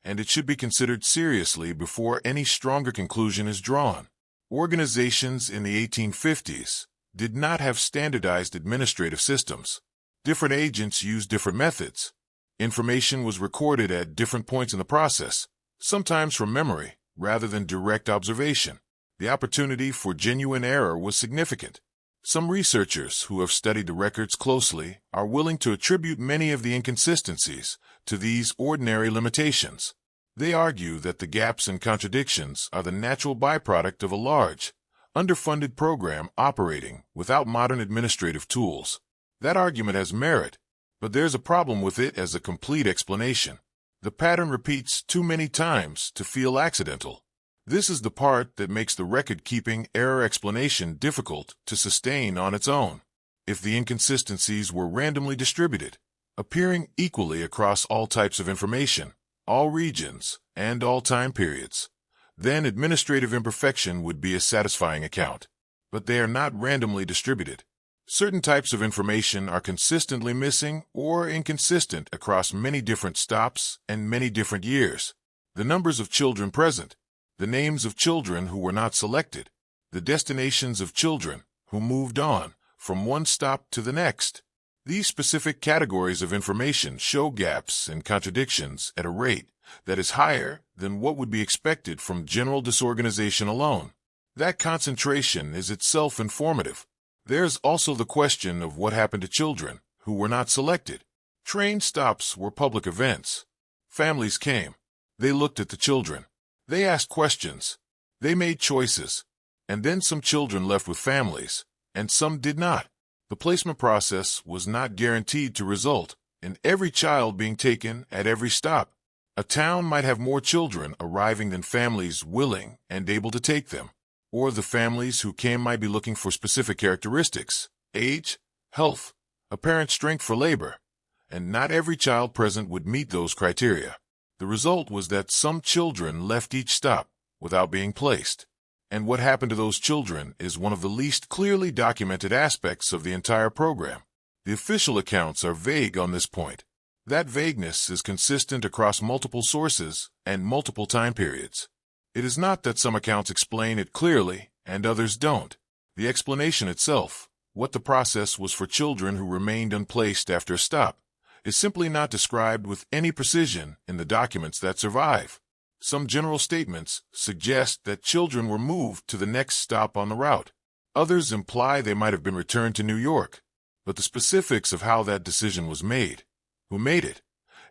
[SPEAKER 1] and it should be considered seriously before any stronger conclusion is drawn. Organizations in the 1850s did not have standardized administrative systems. Different agents used different methods. Information was recorded at different points in the process, sometimes from memory rather than direct observation. The opportunity for genuine error was significant. Some researchers who have studied the records closely are willing to attribute many of the inconsistencies to these ordinary limitations. They argue that the gaps and contradictions are the natural byproduct of a large, underfunded program operating without modern administrative tools. That argument has merit, but there's a problem with it as a complete explanation. The pattern repeats too many times to feel accidental. This is the part that makes the record-keeping error explanation difficult to sustain on its own. If the inconsistencies were randomly distributed, appearing equally across all types of information, all regions, and all time periods, then administrative imperfection would be a satisfying account. But they are not randomly distributed. Certain types of information are consistently missing or inconsistent across many different stops and many different years. The numbers of children present, the names of children who were not selected, the destinations of children who moved on from one stop to the next. These specific categories of information show gaps and contradictions at a rate that is higher than what would be expected from general disorganization alone. That concentration is itself informative. There's also the question of what happened to children who were not selected. Train stops were public events. Families came. They looked at the children. They asked questions. They made choices. And then some children left with families, and some did not. The placement process was not guaranteed to result in every child being taken at every stop. A town might have more children arriving than families willing and able to take them. Or the families who came might be looking for specific characteristics, age, health, apparent strength for labor, and not every child present would meet those criteria. The result was that some children left each stop without being placed. And what happened to those children is one of the least clearly documented aspects of the entire program. The official accounts are vague on this point. That vagueness is consistent across multiple sources and multiple time periods. It is not that some accounts explain it clearly and others don't. The explanation itself, what the process was for children who remained unplaced after a stop, is simply not described with any precision in the documents that survive. Some general statements suggest that children were moved to the next stop on the route. Others imply they might have been returned to New York. But the specifics of how that decision was made, who made it,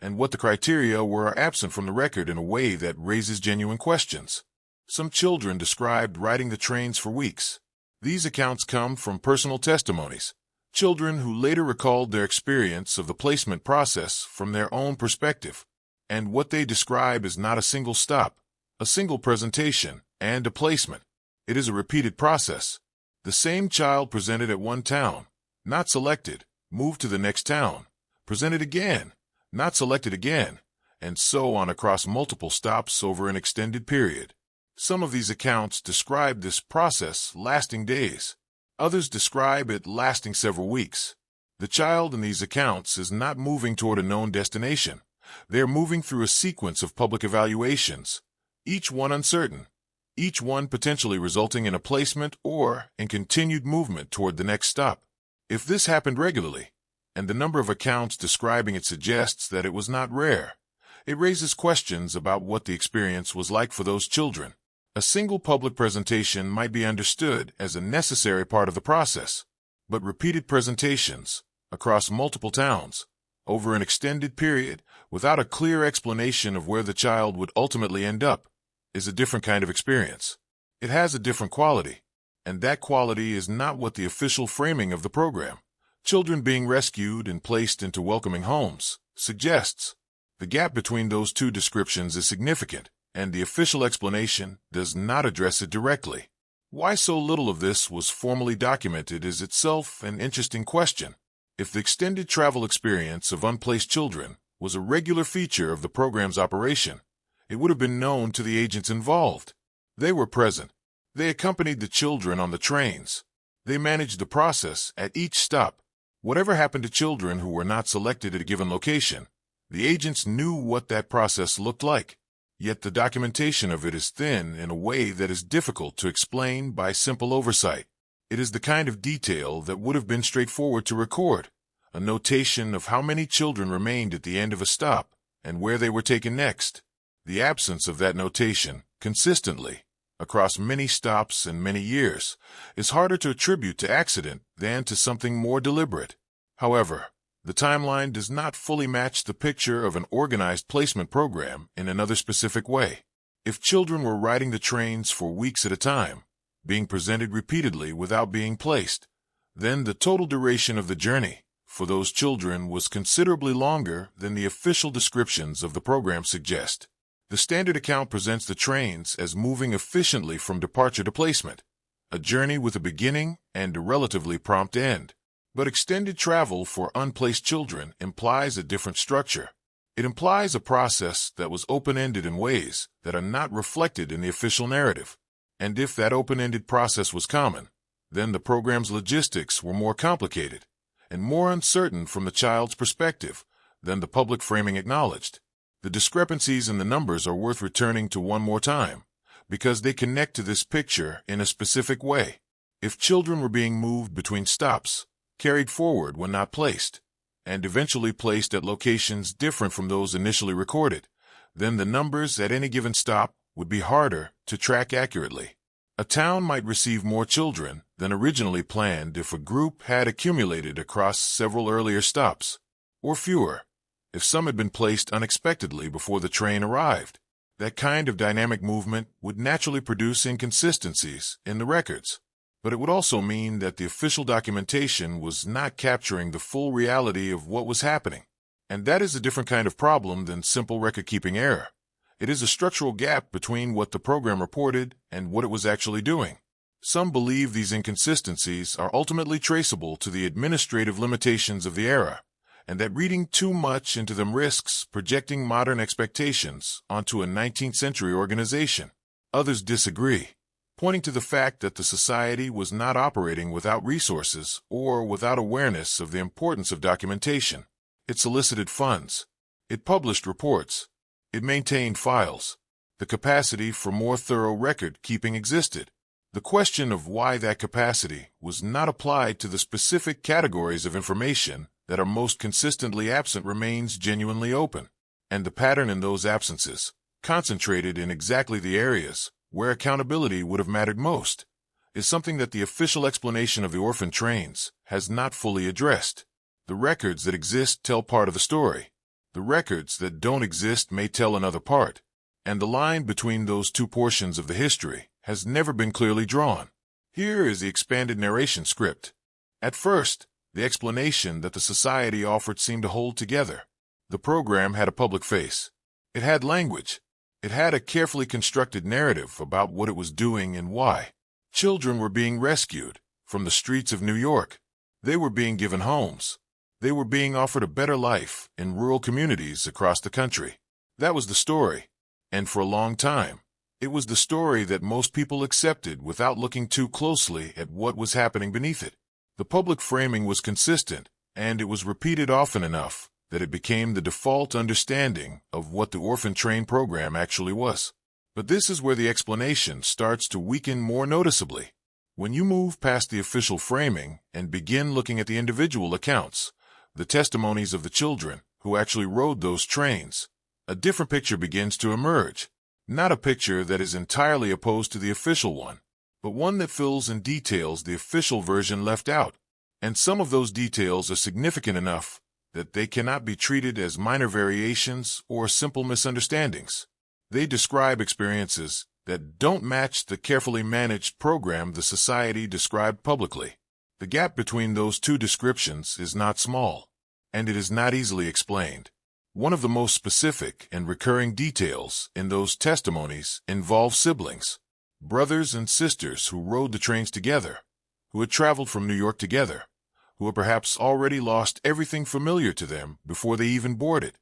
[SPEAKER 1] and what the criteria were are absent from the record in a way that raises genuine questions. Some children described riding the trains for weeks. These accounts come from personal testimonies, children who later recalled their experience of the placement process from their own perspective. And what they describe is not a single stop, a single presentation, and a placement. It is a repeated process. The same child presented at one town, not selected, moved to the next town, presented again, not selected again, and so on across multiple stops over an extended period. Some of these accounts describe this process lasting days. Others describe it lasting several weeks. The child in these accounts is not moving toward a known destination. They are moving through a sequence of public evaluations, each one uncertain, each one potentially resulting in a placement or in continued movement toward the next stop. If this happened regularly, and the number of accounts describing it suggests that it was not rare, it raises questions about what the experience was like for those children. A single public presentation might be understood as a necessary part of the process, but repeated presentations across multiple towns over an extended period without a clear explanation of where the child would ultimately end up is a different kind of experience. It has a different quality, and that quality is not what the official framing of the program, children being rescued and placed into welcoming homes, suggests. The gap between those two descriptions is significant, and the official explanation does not address it directly. Why so little of this was formally documented is itself an interesting question. If the extended travel experience of unplaced children was a regular feature of the program's operation, it would have been known to the agents involved. They were present. They accompanied the children on the trains. They managed the process at each stop. Whatever happened to children who were not selected at a given location, the agents knew what that process looked like. Yet the documentation of it is thin in a way that is difficult to explain by simple oversight. It is the kind of detail that would have been straightforward to record, a notation of how many children remained at the end of a stop and where they were taken next. The absence of that notation, consistently, across many stops and many years, is harder to attribute to accident than to something more deliberate. However, The timeline does not fully match the picture of an organized placement program in another specific way. If children were riding the trains for weeks at a time, being presented repeatedly without being placed, then the total duration of the journey for those children was considerably longer than the official descriptions of the program suggest. The standard account presents the trains as moving efficiently from departure to placement, a journey with a beginning and a relatively prompt end. But extended travel for unplaced children implies a different structure. It implies a process that was open-ended in ways that are not reflected in the official narrative. And if that open-ended process was common, then the program's logistics were more complicated and more uncertain from the child's perspective than the public framing acknowledged. The discrepancies in the numbers are worth returning to one more time, because they connect to this picture in a specific way. If children were being moved between stops, carried forward when not placed, and eventually placed at locations different from those initially recorded, then the numbers at any given stop would be harder to track accurately. A town might receive more children than originally planned if a group had accumulated across several earlier stops, or fewer if some had been placed unexpectedly before the train arrived. That kind of dynamic movement would naturally produce inconsistencies in the records. But it would also mean that the official documentation was not capturing the full reality of what was happening. And that is a different kind of problem than simple record-keeping error. It is a structural gap between what the program reported and what it was actually doing. Some believe these inconsistencies are ultimately traceable to the administrative limitations of the era, and that reading too much into them risks projecting modern expectations onto a 19th century organization. Others disagree, pointing to the fact that the society was not operating without resources or without awareness of the importance of documentation. It solicited funds. It published reports. It maintained files. The capacity for more thorough record-keeping existed. The question of why that capacity was not applied to the specific categories of information that are most consistently absent remains genuinely open. And the pattern in those absences, concentrated in exactly the areas where accountability would have mattered most, is something that the official explanation of the orphan trains has not fully addressed. The records that exist tell part of the story. The records that don't exist may tell another part, and the line between those two portions of the history has never been clearly drawn. Here is the expanded narration script. At first, the explanation that the society offered seemed to hold together. The program had a public face. It had language. It had a carefully constructed narrative about what it was doing and why. Children were being rescued from the streets of New York. They were being given homes. They were being offered a better life in rural communities across the country. That was the story. And for a long time, it was the story that most people accepted without looking too closely at what was happening beneath it. The public framing was consistent, and it was repeated often enough that it became the default understanding of what the orphan train program actually was. But this is where the explanation starts to weaken more noticeably. When you move past the official framing and begin looking at the individual accounts, the testimonies of the children who actually rode those trains, a different picture begins to emerge. Not a picture that is entirely opposed to the official one, but one that fills in details the official version left out. And some of those details are significant enough that they cannot be treated as minor variations or simple misunderstandings. They describe experiences that don't match the carefully managed program the society described publicly. The gap between those two descriptions is not small, and it is not easily explained. One of the most specific and recurring details in those testimonies involves siblings, brothers and sisters who rode the trains together, who had traveled from New York together, who had perhaps already lost everything familiar to them before they even boarded.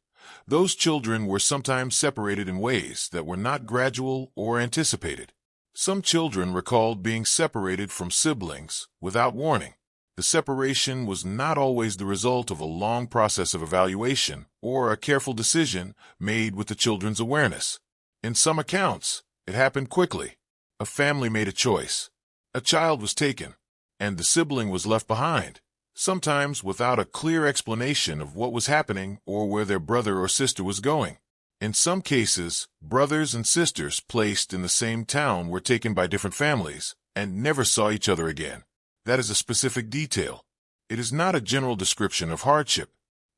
[SPEAKER 1] Those children were sometimes separated in ways that were not gradual or anticipated. Some children recalled being separated from siblings without warning. The separation was not always the result of a long process of evaluation or a careful decision made with the children's awareness. In some accounts, it happened quickly. A family made a choice. A child was taken, and the sibling was left behind, sometimes without a clear explanation of what was happening or where their brother or sister was going. In some cases, brothers and sisters placed in the same town were taken by different families and never saw each other again. That is a specific detail. It is not a general description of hardship.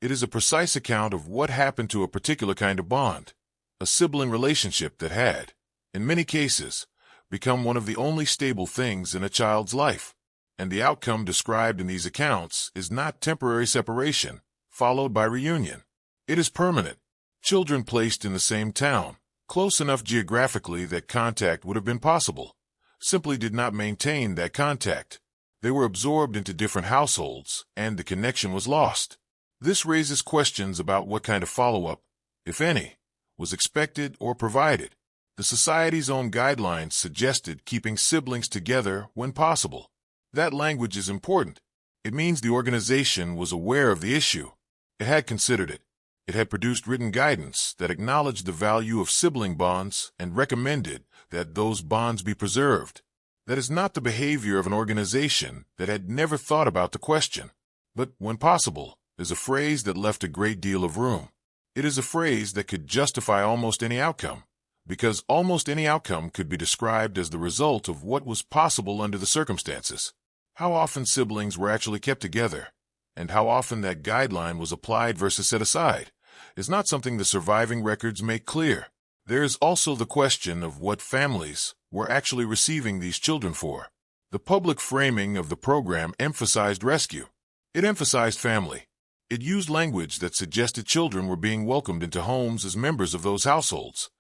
[SPEAKER 1] It is a precise account of what happened to a particular kind of bond, a sibling relationship that had, in many cases, become one of the only stable things in a child's life. And the outcome described in these accounts is not temporary separation, followed by reunion. It is permanent. Children placed in the same town, close enough geographically that contact would have been possible, simply did not maintain that contact. They were absorbed into different households, and the connection was lost. This raises questions about what kind of follow-up, if any, was expected or provided. The society's own guidelines suggested keeping siblings together when possible. That language is important. It means the organization was aware of the issue. It had considered it. It had produced written guidance that acknowledged the value of sibling bonds and recommended that those bonds be preserved. That is not the behavior of an organization that had never thought about the question. But when possible is a phrase that left a great deal of room. It is a phrase that could justify almost any outcome, because almost any outcome could be described as the result of what was possible under the circumstances. How often siblings were actually kept together, and how often that guideline was applied versus set aside, is not something the surviving records make clear. There is also the question of what families were actually receiving these children for. The public framing of the program emphasized rescue. It emphasized family. It used language that suggested children were being welcomed into homes as members of those households,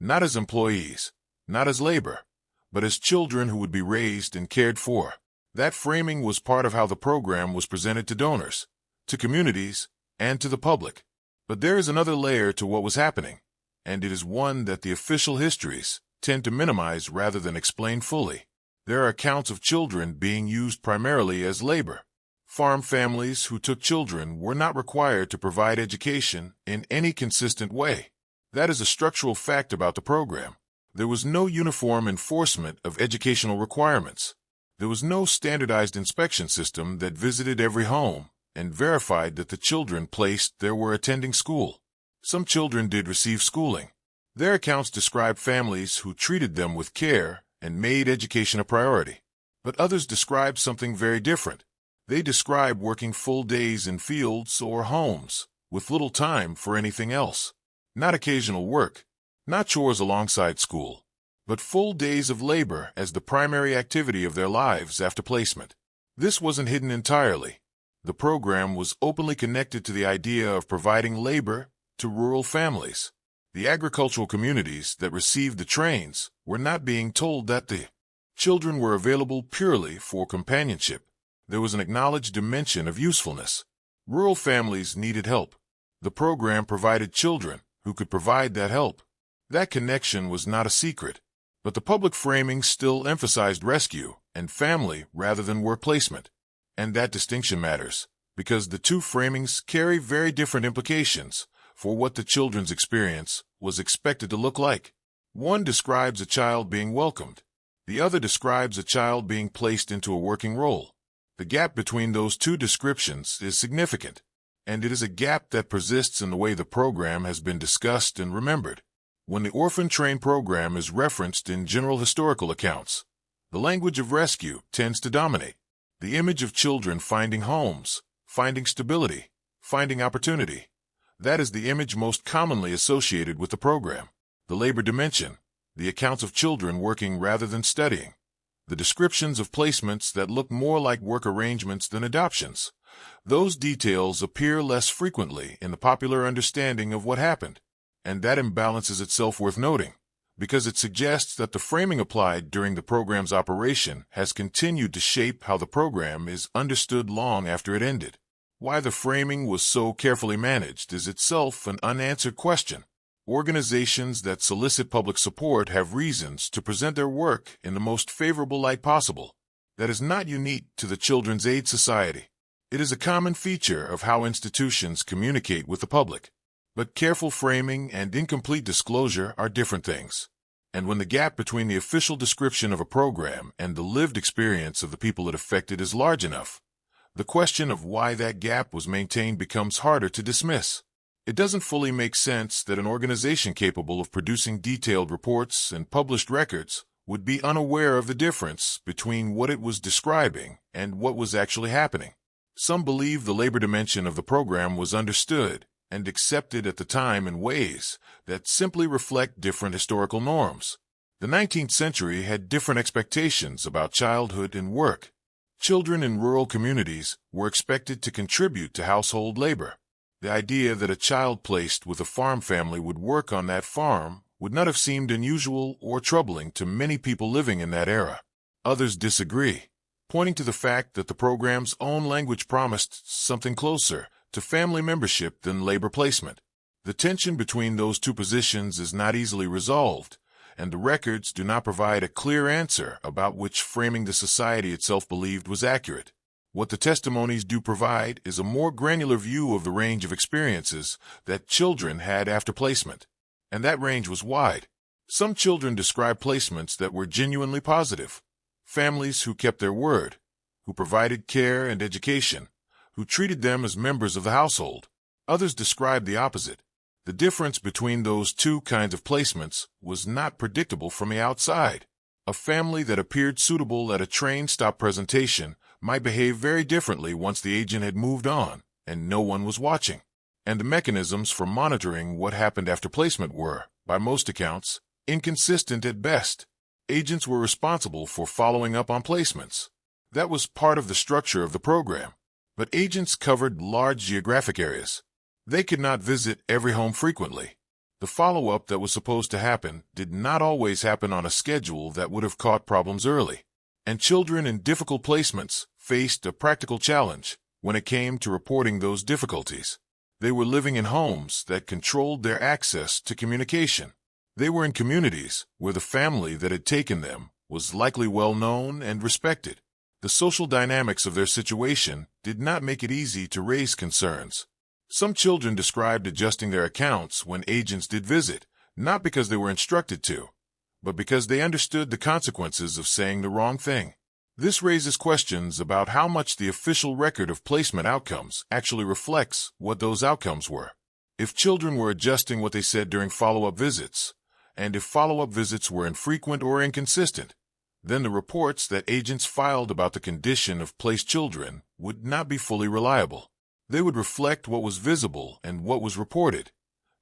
[SPEAKER 1] not as employees, not as labor, but as children who would be raised and cared for. That framing was part of how the program was presented to donors, to communities, and to the public. But there is another layer to what was happening, and it is one that the official histories tend to minimize rather than explain fully. There are accounts of children being used primarily as labor. Farm families who took children were not required to provide education in any consistent way. That is a structural fact about the program. There was no uniform enforcement of educational requirements. There was no standardized inspection system that visited every home and verified that the children placed there were attending school. Some children did receive schooling. Their accounts describe families who treated them with care and made education a priority. But others describe something very different. They describe working full days in fields or homes, with little time for anything else. Not occasional work, not chores alongside school, but full days of labor as the primary activity of their lives after placement. This wasn't hidden entirely. The program was openly connected to the idea of providing labor to rural families. The agricultural communities that received the trains were not being told that the children were available purely for companionship. There was an acknowledged dimension of usefulness. Rural families needed help. The program provided children who could provide that help. That connection was not a secret, but the public framing still emphasized rescue and family rather than work placement. And that distinction matters, because the two framings carry very different implications for what the children's experience was expected to look like. One describes a child being welcomed. The other describes a child being placed into a working role. The gap between those two descriptions is significant, and it is a gap that persists in the way the program has been discussed and remembered. When the Orphan Train program is referenced in general historical accounts, the language of rescue tends to dominate. The image of children finding homes, finding stability, finding opportunity. That is the image most commonly associated with the program. The labor dimension, the accounts of children working rather than studying, the descriptions of placements that look more like work arrangements than adoptions. Those details appear less frequently in the popular understanding of what happened, and that imbalance is itself worth noting, because it suggests that the framing applied during the program's operation has continued to shape how the program is understood long after it ended. Why the framing was so carefully managed is itself an unanswered question. Organizations that solicit public support have reasons to present their work in the most favorable light possible. That is not unique to the Children's Aid Society. It is a common feature of how institutions communicate with the public. But careful framing and incomplete disclosure are different things. And when the gap between the official description of a program and the lived experience of the people it affected is large enough, the question of why that gap was maintained becomes harder to dismiss. It doesn't fully make sense that an organization capable of producing detailed reports and published records would be unaware of the difference between what it was describing and what was actually happening. Some believe the labor dimension of the program was understood and accepted at the time in ways that simply reflect different historical norms. The 19th century had different expectations about childhood and work. Children in rural communities were expected to contribute to household labor. The idea that a child placed with a farm family would work on that farm would not have seemed unusual or troubling to many people living in that era. Others disagree, pointing to the fact that the program's own language promised something closer to family membership than labor placement. The tension between those two positions is not easily resolved, and the records do not provide a clear answer about which framing the society itself believed was accurate. What the testimonies do provide is a more granular view of the range of experiences that children had after placement, and that range was wide. Some children describe placements that were genuinely positive, families who kept their word, who provided care and education, who treated them as members of the household. Others describe the opposite. The difference between those two kinds of placements was not predictable from the outside. A family that appeared suitable at a train stop presentation might behave very differently once the agent had moved on and no one was watching. And the mechanisms for monitoring what happened after placement were, by most accounts, inconsistent at best. Agents were responsible for following up on placements. That was part of the structure of the program. But agents covered large geographic areas. They could not visit every home frequently. The follow-up that was supposed to happen did not always happen on a schedule that would have caught problems early. And children in difficult placements faced a practical challenge when it came to reporting those difficulties. They were living in homes that controlled their access to communication. They were in communities where the family that had taken them was likely well known and respected. The social dynamics of their situation did not make it easy to raise concerns. Some children described adjusting their accounts when agents did visit, not because they were instructed to, but because they understood the consequences of saying the wrong thing. This raises questions about how much the official record of placement outcomes actually reflects what those outcomes were. If children were adjusting what they said during follow-up visits, and if follow-up visits were infrequent or inconsistent, then the reports that agents filed about the condition of placed children would not be fully reliable. They would reflect what was visible and what was reported,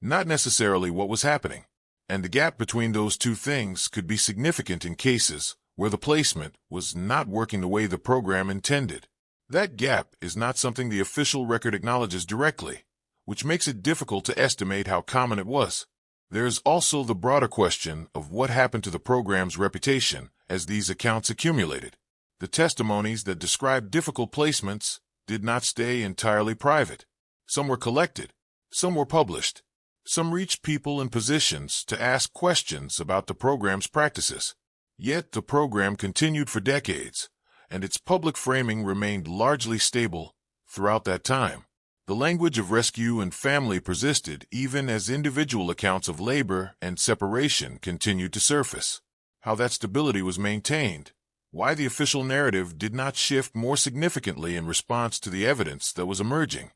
[SPEAKER 1] not necessarily what was happening. And the gap between those two things could be significant in cases where the placement was not working the way the program intended. That gap is not something the official record acknowledges directly, which makes it difficult to estimate how common it was. There is also the broader question of what happened to the program's reputation as these accounts accumulated. The testimonies that describe difficult placements did not stay entirely private. Some were collected, some were published, some reached people in positions to ask questions about the program's practices. Yet the program continued for decades, and its public framing remained largely stable throughout that time. The language of rescue and family persisted even as individual accounts of labor and separation continued to surface. How that stability was maintained, why the official narrative did not shift more significantly in response to the evidence that was emerging,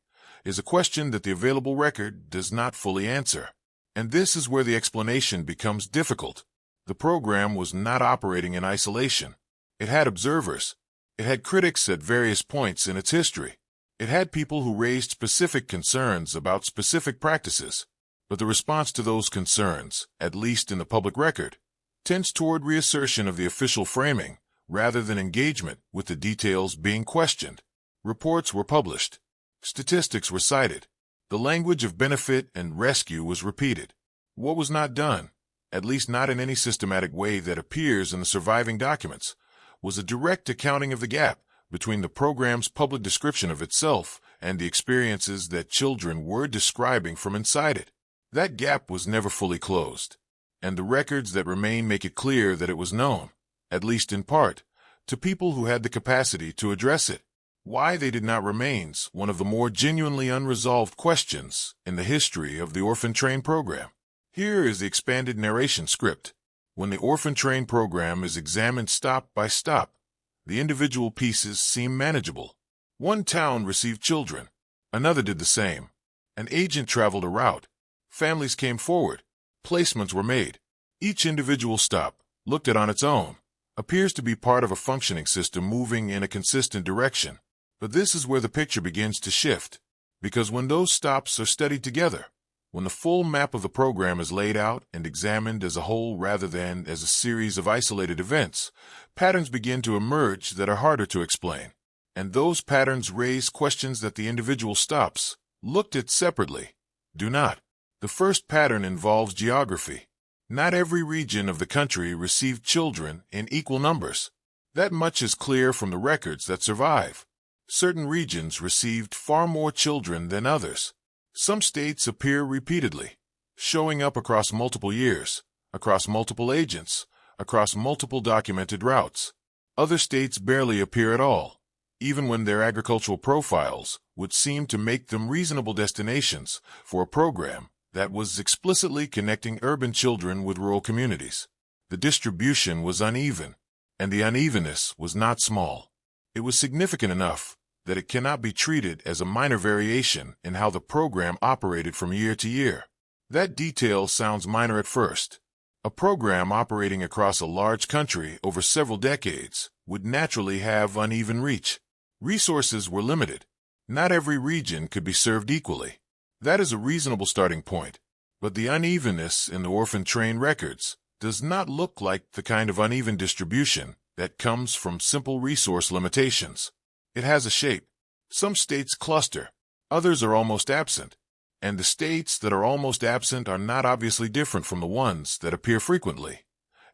[SPEAKER 1] is a question that the available record does not fully answer. And this is where the explanation becomes difficult. The program was not operating in isolation. It had observers. It had critics at various points in its history. It had people who raised specific concerns about specific practices. But the response to those concerns, at least in the public record, tends toward reassertion of the official framing, rather than engagement with the details being questioned. Reports were published. Statistics were cited. The language of benefit and rescue was repeated. What was not done, at least not in any systematic way that appears in the surviving documents, was a direct accounting of the gap between the program's public description of itself and the experiences that children were describing from inside it. That gap was never fully closed, and the records that remain make it clear that it was known, at least in part, to people who had the capacity to address it. Why they did not remains one of the more genuinely unresolved questions in the history of the Orphan Train program. Here is the expanded narration script. When the Orphan Train program is examined stop by stop, the individual pieces seem manageable. One town received children. Another did the same. An agent traveled a route. Families came forward. Placements were made. Each individual stop, looked at on its own, appears to be part of a functioning system moving in a consistent direction. But this is where the picture begins to shift, because when those stops are studied together, when the full map of the program is laid out and examined as a whole rather than as a series of isolated events, patterns begin to emerge that are harder to explain. And those patterns raise questions that the individual stops, looked at separately, do not. The first pattern involves geography. Not every region of the country received children in equal numbers. That much is clear from the records that survive. Certain regions received far more children than others. Some states appear repeatedly, showing up across multiple years, across multiple agents, across multiple documented routes. Other states barely appear at all, even when their agricultural profiles would seem to make them reasonable destinations for a program that was explicitly connecting urban children with rural communities. The distribution was uneven, and the unevenness was not small. It was significant enough that it cannot be treated as a minor variation in how the program operated from year to year. That detail sounds minor at first. A program operating across a large country over several decades would naturally have uneven reach. Resources were limited. Not every region could be served equally. That is a reasonable starting point. But the unevenness in the orphan train records does not look like the kind of uneven distribution that comes from simple resource limitations. It has a shape. Some states cluster. Others are almost absent. And the states that are almost absent are not obviously different from the ones that appear frequently,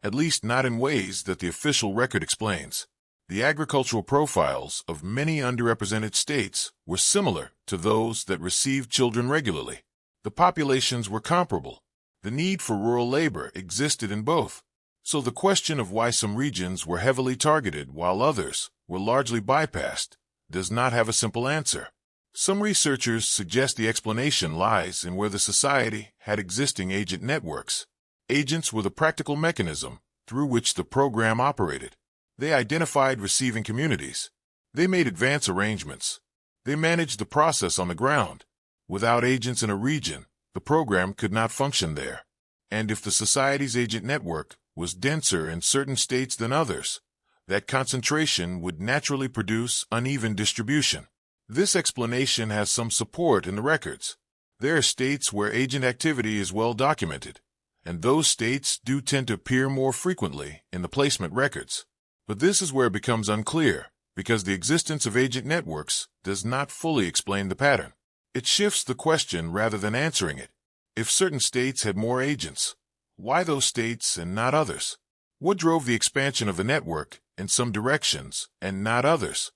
[SPEAKER 1] at least not in ways that the official record explains. The agricultural profiles of many underrepresented states were similar to those that received children regularly. The populations were comparable. The need for rural labor existed in both. So the question of why some regions were heavily targeted while others were largely bypassed does not have a simple answer. Some researchers suggest the explanation lies in where the society had existing agent networks. Agents were the practical mechanism through which the program operated. They identified receiving communities. They made advance arrangements. They managed the process on the ground. Without agents in a region, the program could not function there. And if the society's agent network was denser in certain states than others, that concentration would naturally produce uneven distribution. This explanation has some support in the records. There are states where agent activity is well documented, and those states do tend to appear more frequently in the placement records. But this is where it becomes unclear, because the existence of agent networks does not fully explain the pattern. It shifts the question rather than answering it. If certain states had more agents, why those states and not others? What drove the expansion of the network in some directions and not others?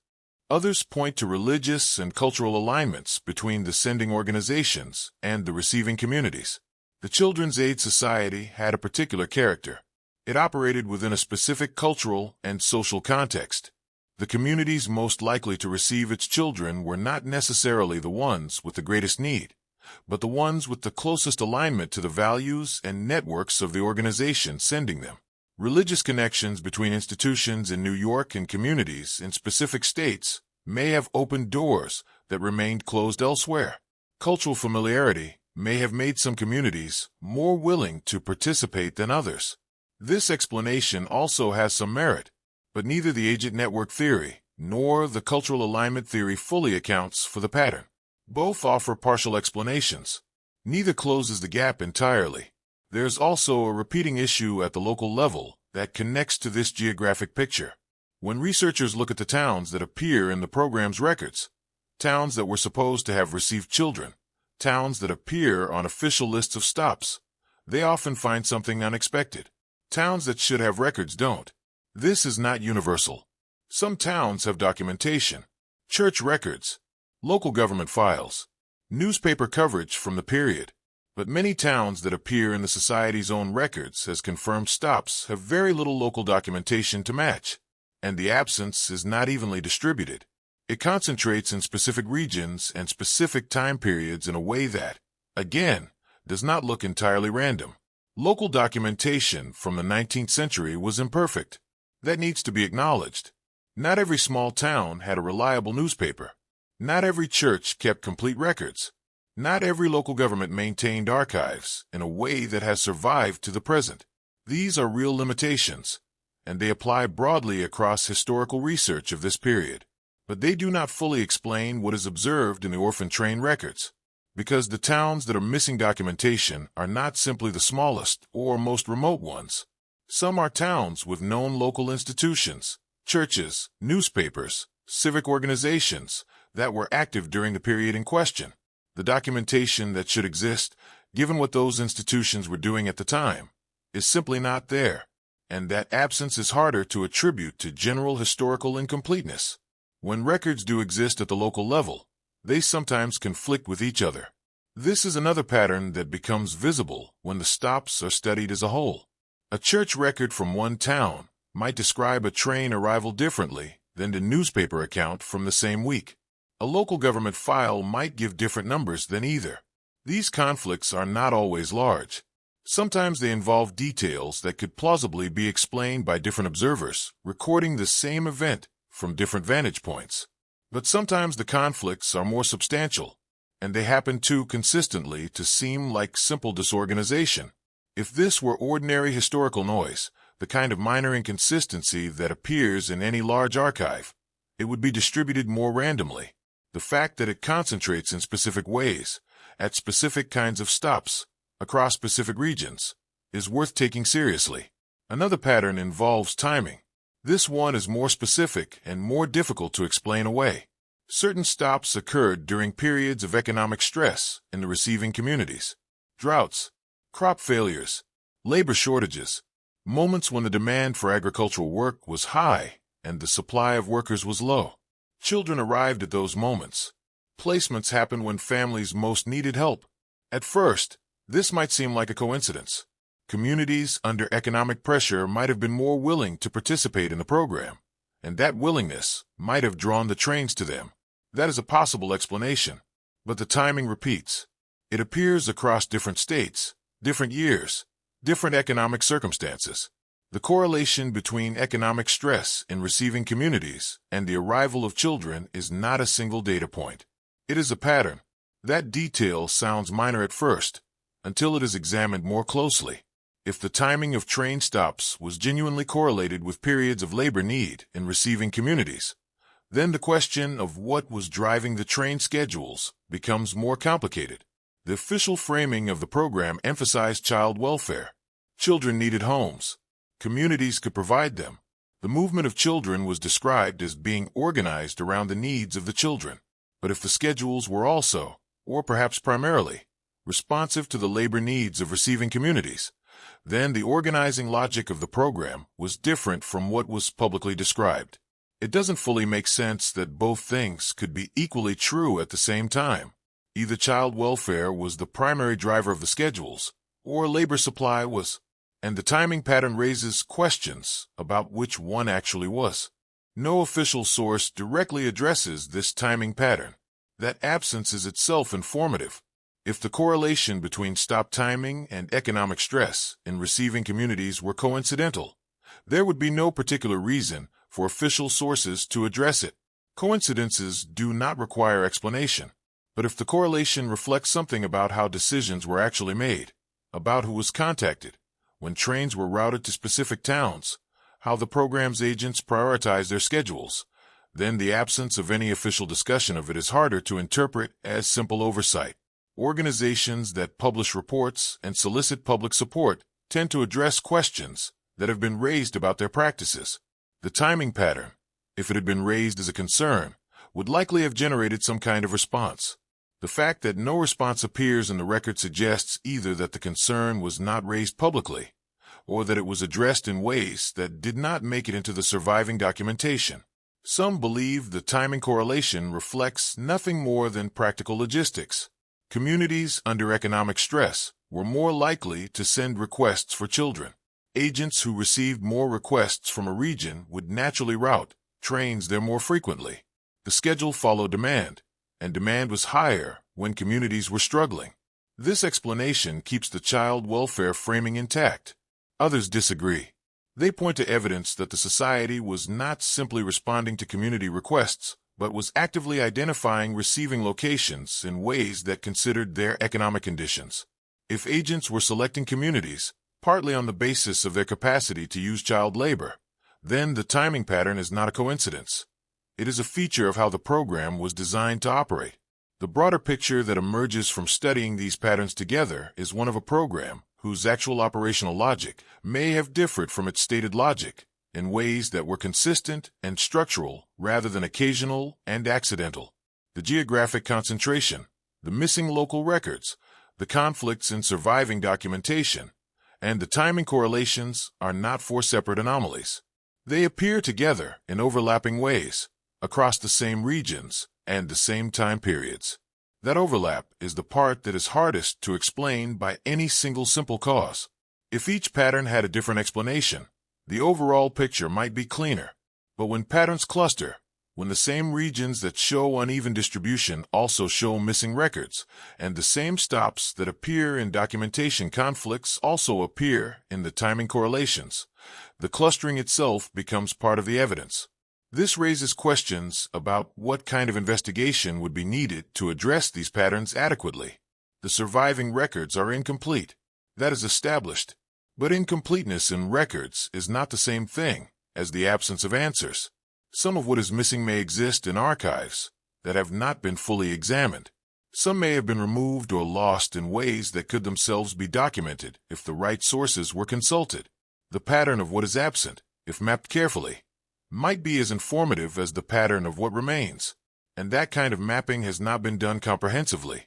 [SPEAKER 1] Others point to religious and cultural alignments between the sending organizations and the receiving communities. The Children's Aid Society had a particular character. It operated within a specific cultural and social context. The communities most likely to receive its children were not necessarily the ones with the greatest need, but the ones with the closest alignment to the values and networks of the organization sending them. Religious connections between institutions in New York and communities in specific states may have opened doors that remained closed elsewhere. Cultural familiarity may have made some communities more willing to participate than others. This explanation also has some merit, but neither the agent network theory nor the cultural alignment theory fully accounts for the pattern. Both offer partial explanations. Neither closes the gap entirely. There's also a repeating issue at the local level that connects to this geographic picture. When researchers look at the towns that appear in the program's records, towns that were supposed to have received children, towns that appear on official lists of stops, they often find something unexpected. Towns that should have records don't. This is not universal. Some towns have documentation, church records, local government files, newspaper coverage from the period, but many towns that appear in the society's own records as confirmed stops have very little local documentation to match, and the absence is not evenly distributed. It concentrates in specific regions and specific time periods in a way that, again, does not look entirely random. Local documentation from the 19th century was imperfect. That needs to be acknowledged. Not every small town had a reliable newspaper. Not every church kept complete records. Not every local government maintained archives in a way that has survived to the present. These are real limitations, and they apply broadly across historical research of this period. but they do not fully explain what is observed in the orphan train records, because the towns that are missing documentation are not simply the smallest or most remote ones. Some are towns with known local institutions, churches, newspapers, civic organizations that were active during the period in question. The documentation that should exist, given what those institutions were doing at the time, is simply not there, and that absence is harder to attribute to general historical incompleteness. When records do exist at the local level, they sometimes conflict with each other. This is another pattern that becomes visible when the stops are studied as a whole. A church record from one town might describe a train arrival differently than the newspaper account from the same week. A local government file might give different numbers than either. These conflicts are not always large. Sometimes they involve details that could plausibly be explained by different observers, recording the same event from different vantage points. But sometimes the conflicts are more substantial, and they happen too consistently to seem like simple disorganization. If this were ordinary historical noise, the kind of minor inconsistency that appears in any large archive, it would be distributed more randomly. The fact that it concentrates in specific ways, at specific kinds of stops, across specific regions, is worth taking seriously. Another pattern involves timing. This one is more specific and more difficult to explain away. Certain stops occurred during periods of economic stress in the receiving communities. Droughts, crop failures, labor shortages, moments when the demand for agricultural work was high and the supply of workers was low. Children arrived at those moments. Placements happened when families most needed help. At first, this might seem like a coincidence. Communities under economic pressure might have been more willing to participate in the program, and that willingness might have drawn the trains to them. That is a possible explanation. But the timing repeats. It appears across different states, different years, different economic circumstances. The correlation between economic stress in receiving communities and the arrival of children is not a single data point. It is a pattern. That detail sounds minor at first, until it is examined more closely. If the timing of train stops was genuinely correlated with periods of labor need in receiving communities, then the question of what was driving the train schedules becomes more complicated. The official framing of the program emphasized child welfare. Children needed homes. Communities could provide them. The movement of children was described as being organized around the needs of the children. But if the schedules were also, or perhaps primarily, responsive to the labor needs of receiving communities, then the organizing logic of the program was different from what was publicly described. It doesn't fully make sense that both things could be equally true at the same time. Either child welfare was the primary driver of the schedules, or labor supply was. And the timing pattern raises questions about which one actually was. No official source directly addresses this timing pattern. That absence is itself informative. If the correlation between stop timing and economic stress in receiving communities were coincidental, there would be no particular reason for official sources to address it. Coincidences do not require explanation. But if the correlation reflects something about how decisions were actually made, about who was contacted, when trains were routed to specific towns, how the program's agents prioritized their schedules, then the absence of any official discussion of it is harder to interpret as simple oversight. Organizations that publish reports and solicit public support tend to address questions that have been raised about their practices. The timing pattern, if it had been raised as a concern, would likely have generated some kind of response. The fact that no response appears in the record suggests either that the concern was not raised publicly, or that it was addressed in ways that did not make it into the surviving documentation. Some believe the timing correlation reflects nothing more than practical logistics. Communities under economic stress were more likely to send requests for children. Agents who received more requests from a region would naturally route trains there more frequently. The schedule followed demand, and demand was higher when communities were struggling. This explanation keeps the child welfare framing intact. Others disagree. They point to evidence that the society was not simply responding to community requests, but was actively identifying receiving locations in ways that considered their economic conditions. If agents were selecting communities, partly on the basis of their capacity to use child labor, then the timing pattern is not a coincidence. It is a feature of how the program was designed to operate. The broader picture that emerges from studying these patterns together is one of a program whose actual operational logic may have differed from its stated logic in ways that were consistent and structural rather than occasional and accidental. The geographic concentration, the missing local records, the conflicts in surviving documentation, and the timing correlations are not four separate anomalies. They appear together in overlapping ways, across the same regions and the same time periods. That overlap is the part that is hardest to explain by any single simple cause. If each pattern had a different explanation, the overall picture might be cleaner. But when patterns cluster, when the same regions that show uneven distribution also show missing records, and the same stops that appear in documentation conflicts also appear in the timing correlations, the clustering itself becomes part of the evidence. This raises questions about what kind of investigation would be needed to address these patterns adequately. The surviving records are incomplete. That is established. But incompleteness in records is not the same thing as the absence of answers. Some of what is missing may exist in archives that have not been fully examined. Some may have been removed or lost in ways that could themselves be documented if the right sources were consulted. The pattern of what is absent, if mapped carefully, might be as informative as the pattern of what remains. And that kind of mapping has not been done comprehensively,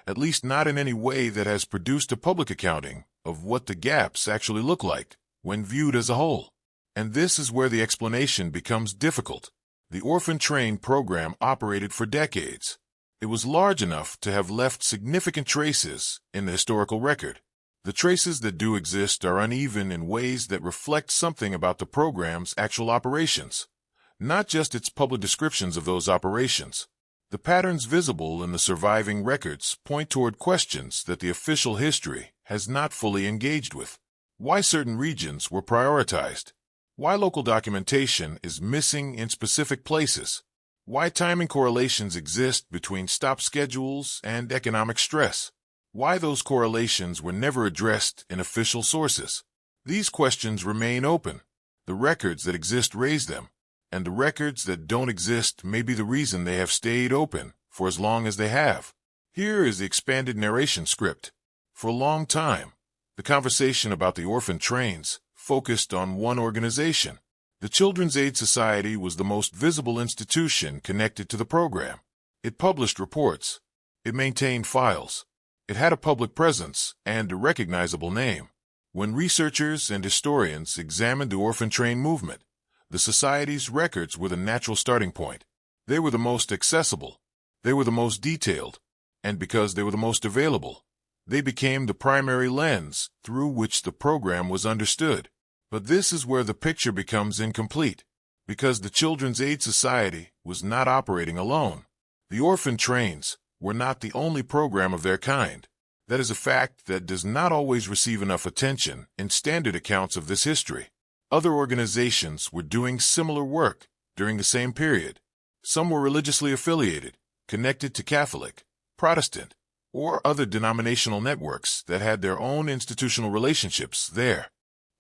[SPEAKER 1] at least not in any way that has produced a public accounting of what the gaps actually look like when viewed as a whole. And this is where the explanation becomes difficult. The Orphan train program operated for decades. It was large enough to have left significant traces in the historical record. The traces that do exist are uneven in ways that reflect something about the program's actual operations, not just its public descriptions of those operations. The patterns visible in the surviving records point toward questions that the official history has not fully engaged with. Why certain regions were prioritized? Why local documentation is missing in specific places? Why timing correlations exist between stop schedules and economic stress? Why those correlations were never addressed in official sources? These questions remain open. The records that exist raise them, and the records that don't exist may be the reason they have stayed open for as long as they have. Here is the expanded narration script. For a long time, the conversation about the orphan trains focused on one organization. The Children's Aid Society was the most visible institution connected to the program. It published reports. It maintained files. It had a public presence and a recognizable name. When researchers and historians examined the orphan train movement, the Society's records were the natural starting point. They were the most accessible. They were the most detailed. And because they were the most available, they became the primary lens through which the program was understood. But this is where the picture becomes incomplete, because the Children's Aid Society was not operating alone. The orphan trains were not the only program of their kind. That is a fact that does not always receive enough attention in standard accounts of this history. Other organizations were doing similar work during the same period. Some were religiously affiliated, connected to Catholic, Protestant, or other denominational networks that had their own institutional relationships there,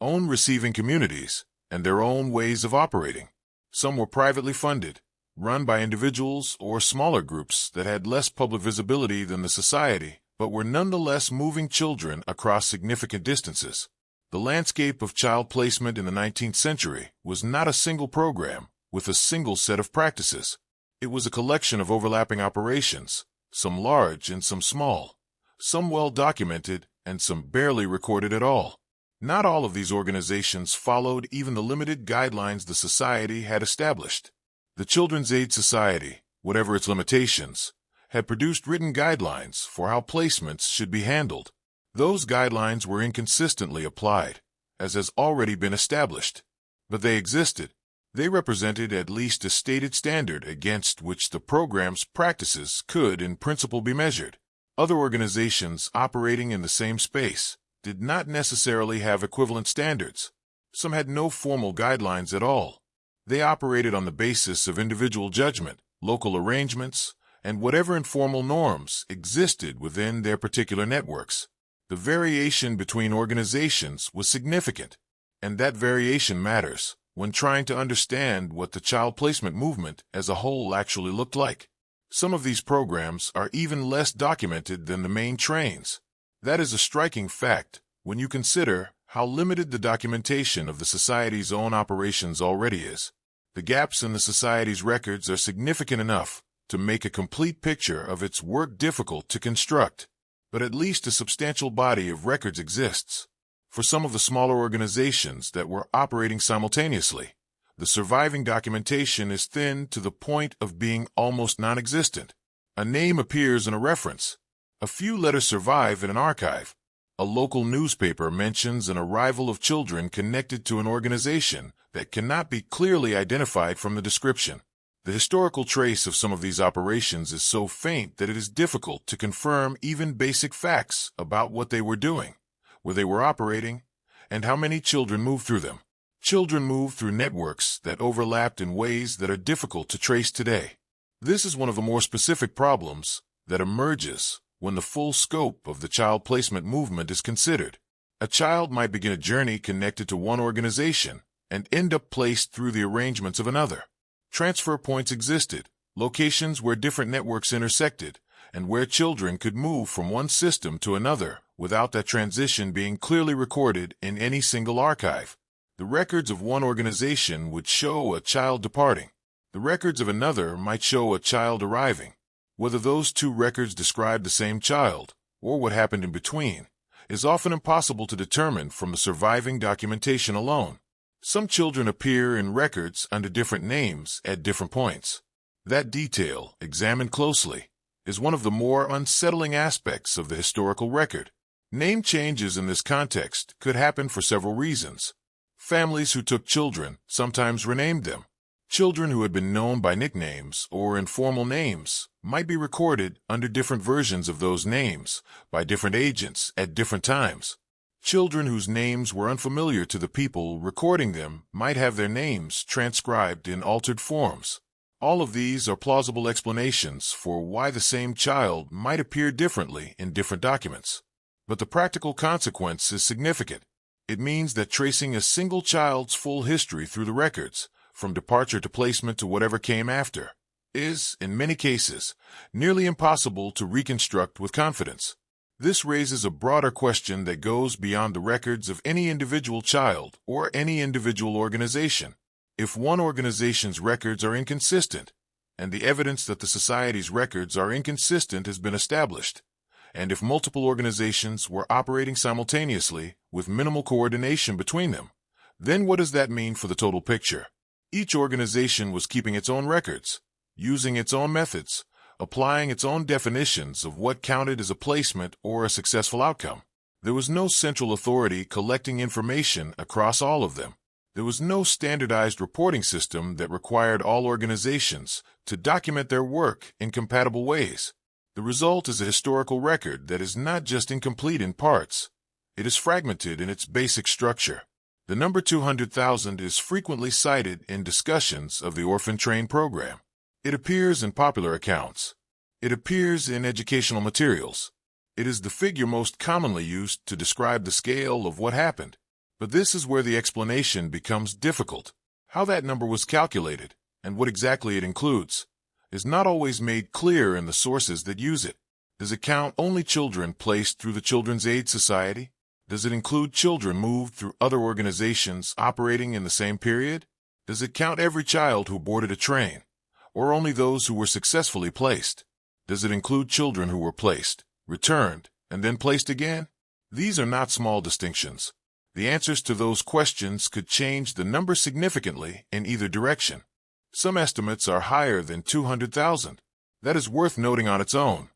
[SPEAKER 1] own receiving communities, and their own ways of operating. Some were privately funded, run by individuals or smaller groups that had less public visibility than the society, but were nonetheless moving children across significant distances. The landscape of child placement in the 19th century was not a single program with a single set of practices. It was a collection of overlapping operations, some large and some small, some well documented and some barely recorded at all. Not all of these organizations followed even the limited guidelines the society had established. The Children's Aid Society, whatever its limitations, had produced written guidelines for how placements should be handled. Those guidelines were inconsistently applied, as has already been established. But they existed. They represented at least a stated standard against which the program's practices could in principle be measured. Other organizations operating in the same space did not necessarily have equivalent standards. Some had no formal guidelines at all. They operated on the basis of individual judgment, local arrangements, and whatever informal norms existed within their particular networks. The variation between organizations was significant, and that variation matters. when trying to understand what the child placement movement as a whole actually looked like. Some of these programs are even less documented than the main trains. That is a striking fact when you consider how limited the documentation of the Society's own operations already is. The gaps in the Society's records are significant enough to make a complete picture of its work difficult to construct, but at least a substantial body of records exists. For some of the smaller organizations that were operating simultaneously, the surviving documentation is thin to the point of being almost non-existent. A name appears in a reference. A few letters survive in an archive. A local newspaper mentions an arrival of children connected to an organization that cannot be clearly identified from the description. The historical trace of some of these operations is so faint that it is difficult to confirm even basic facts about what they were doing, where they were operating, and how many children moved through them. Children moved through networks that overlapped in ways that are difficult to trace today. This is one of the more specific problems that emerges when the full scope of the child placement movement is considered. A child might begin a journey connected to one organization and end up placed through the arrangements of another. Transfer points existed, locations where different networks intersected, and where children could move from one system to another without that transition being clearly recorded in any single archive. The records of one organization would show a child departing. The records of another might show a child arriving. Whether those two records describe the same child, or what happened in between, is often impossible to determine from the surviving documentation alone. Some children appear in records under different names at different points. That detail, examined closely, is one of the more unsettling aspects of the historical record. Name changes in this context could happen for several reasons. Families who took children sometimes renamed them. Children who had been known by nicknames or informal names might be recorded under different versions of those names by different agents at different times. Children whose names were unfamiliar to the people recording them might have their names transcribed in altered forms. All of these are plausible explanations for why the same child might appear differently in different documents. But the practical consequence is significant. It means that tracing a single child's full history through the records, from departure to placement to whatever came after, is, in many cases, nearly impossible to reconstruct with confidence. This raises a broader question that goes beyond the records of any individual child or any individual organization. If one organization's records are inconsistent, and the evidence that the Society's records are inconsistent has been established, and if multiple organizations were operating simultaneously with minimal coordination between them, then what does that mean for the total picture? Each organization was keeping its own records, using its own methods, applying its own definitions of what counted as a placement or a successful outcome. There was no central authority collecting information across all of them. There was no standardized reporting system that required all organizations to document their work in compatible ways. The result is a historical record that is not just incomplete in parts. It is fragmented in its basic structure. The number 200,000 is frequently cited in discussions of the Orphan Train program. It appears in popular accounts. It appears in educational materials. It is the figure most commonly used to describe the scale of what happened. But this is where the explanation becomes difficult. How that number was calculated, and what exactly it includes, is not always made clear in the sources that use it. Does it count only children placed through the Children's Aid Society? Does it include children moved through other organizations operating in the same period? Does it count every child who boarded a train, or only those who were successfully placed? Does it include children who were placed, returned, and then placed again? These are not small distinctions. The answers to those questions could change the number significantly in either direction. Some estimates are higher than 200,000. That is worth noting on its own.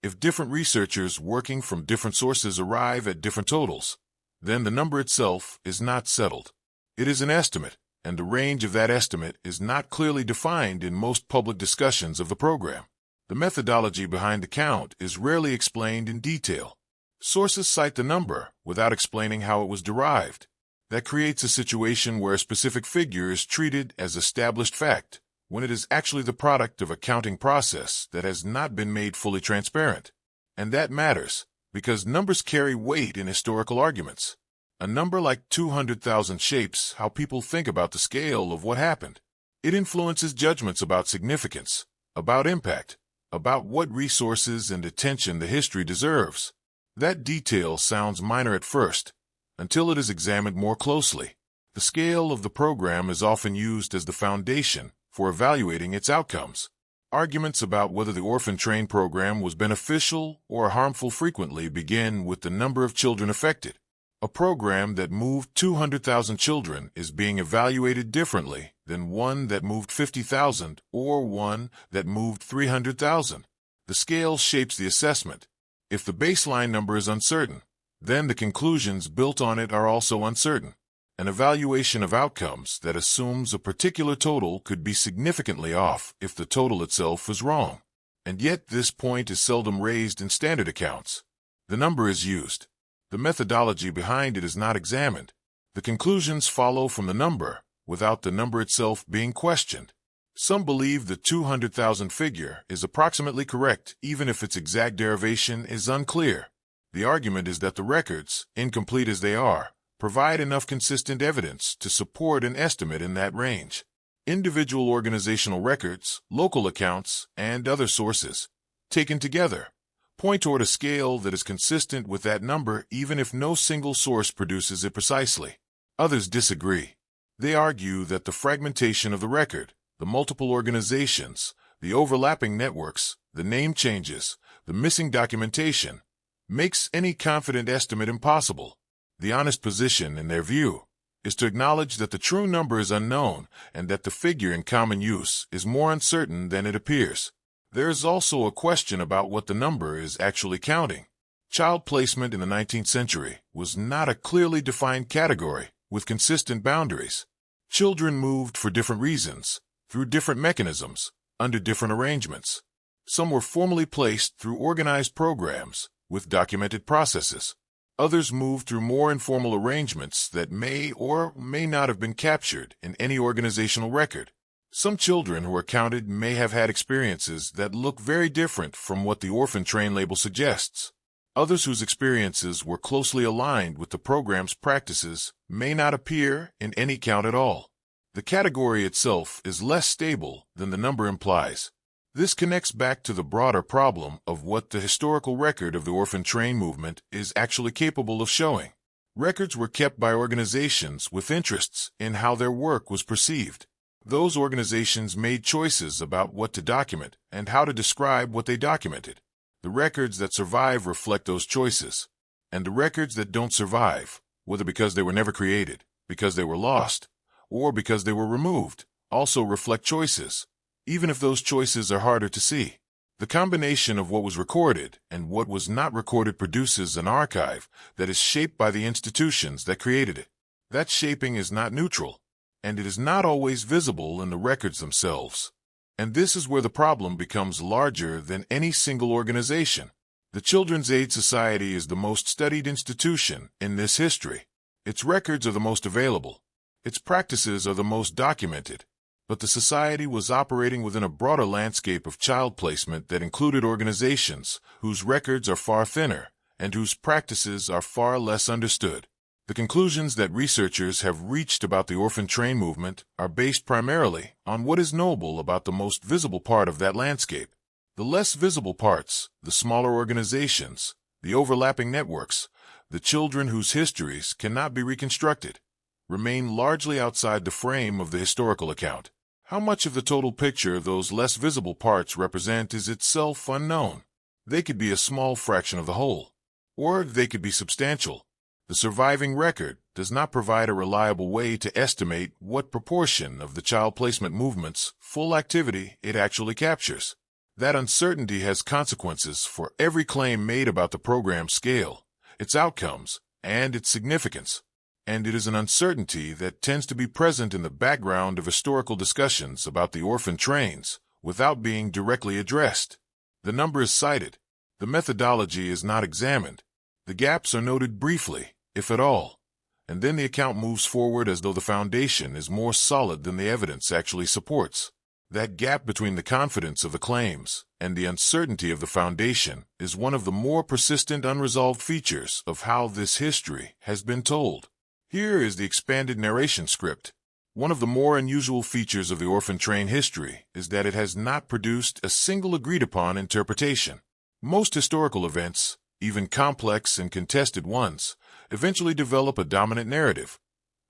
[SPEAKER 1] If different researchers working from different sources arrive at different totals, then the number itself is not settled. It is an estimate, and the range of that estimate is not clearly defined in most public discussions of the program. The methodology behind the count is rarely explained in detail. Sources cite the number without explaining how it was derived. That creates a situation where a specific figure is treated as established fact, when it is actually the product of a counting process that has not been made fully transparent. And that matters, because numbers carry weight in historical arguments. A number like 200,000 shapes how people think about the scale of what happened. It influences judgments about significance, about impact, about what resources and attention the history deserves. That detail sounds minor at first, until it is examined more closely. The scale of the program is often used as the foundation for evaluating its outcomes. Arguments about whether the orphan train program was beneficial or harmful frequently begin with the number of children affected. A program that moved 200,000 children is being evaluated differently than one that moved 50,000 or one that moved 300,000. The scale shapes the assessment. If the baseline number is uncertain, then the conclusions built on it are also uncertain. An evaluation of outcomes that assumes a particular total could be significantly off if the total itself is wrong. And yet this point is seldom raised in standard accounts. The number is used. The methodology behind it is not examined. The conclusions follow from the number, without the number itself being questioned. Some believe the 200,000 figure is approximately correct even if its exact derivation is unclear. The argument is that the records, incomplete as they are, provide enough consistent evidence to support an estimate in that range. Individual organizational records, local accounts, and other sources, taken together, point toward a scale that is consistent with that number even if no single source produces it precisely. Others disagree. They argue that the fragmentation of the record, the multiple organizations, the overlapping networks, the name changes, the missing documentation, makes any confident estimate impossible. The honest position, in their view, is to acknowledge that the true number is unknown and that the figure in common use is more uncertain than it appears. There is also a question about what the number is actually counting. Child placement in the 19th century was not a clearly defined category with consistent boundaries. Children moved for different reasons, through different mechanisms, under different arrangements. Some were formally placed through organized programs with documented processes. Others moved through more informal arrangements that may or may not have been captured in any organizational record. Some children who are counted may have had experiences that look very different from what the orphan train label suggests. Others whose experiences were closely aligned with the program's practices may not appear in any count at all. The category itself is less stable than the number implies. This connects back to the broader problem of what the historical record of the orphan train movement is actually capable of showing. Records were kept by organizations with interests in how their work was perceived. Those organizations made choices about what to document and how to describe what they documented. The records that survive reflect those choices. And the records that don't survive, whether because they were never created, because they were lost, or because they were removed, also reflect choices, even if those choices are harder to see. The combination of what was recorded and what was not recorded produces an archive that is shaped by the institutions that created it. That shaping is not neutral, and it is not always visible in the records themselves. And this is where the problem becomes larger than any single organization. The Children's Aid Society is the most studied institution in this history. Its records are the most available. Its practices are the most documented. But the society was operating within a broader landscape of child placement that included organizations whose records are far thinner and whose practices are far less understood. The conclusions that researchers have reached about the orphan train movement are based primarily on what is knowable about the most visible part of that landscape. The less visible parts, the smaller organizations, the overlapping networks, the children whose histories cannot be reconstructed, remain largely outside the frame of the historical account. How much of the total picture those less visible parts represent is itself unknown. They could be a small fraction of the whole, or they could be substantial. The surviving record does not provide a reliable way to estimate what proportion of the child placement movement's full activity it actually captures. That uncertainty has consequences for every claim made about the program's scale, its outcomes, and its significance. And it is an uncertainty that tends to be present in the background of historical discussions about the orphan trains without being directly addressed. The number is cited. The methodology is not examined. The gaps are noted briefly, if at all, and then the account moves forward as though the foundation is more solid than the evidence actually supports. That gap between the confidence of the claims and the uncertainty of the foundation is one of the more persistent unresolved features of how this history has been told. Here is the expanded narration script. One of the more unusual features of the orphan train history is that it has not produced a single agreed-upon interpretation. Most historical events, even complex and contested ones, eventually develop a dominant narrative,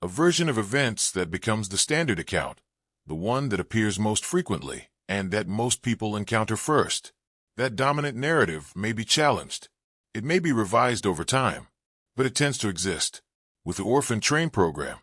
[SPEAKER 1] a version of events that becomes the standard account, the one that appears most frequently, and that most people encounter first. That dominant narrative may be challenged. It may be revised over time, but it tends to exist. With the orphan train program,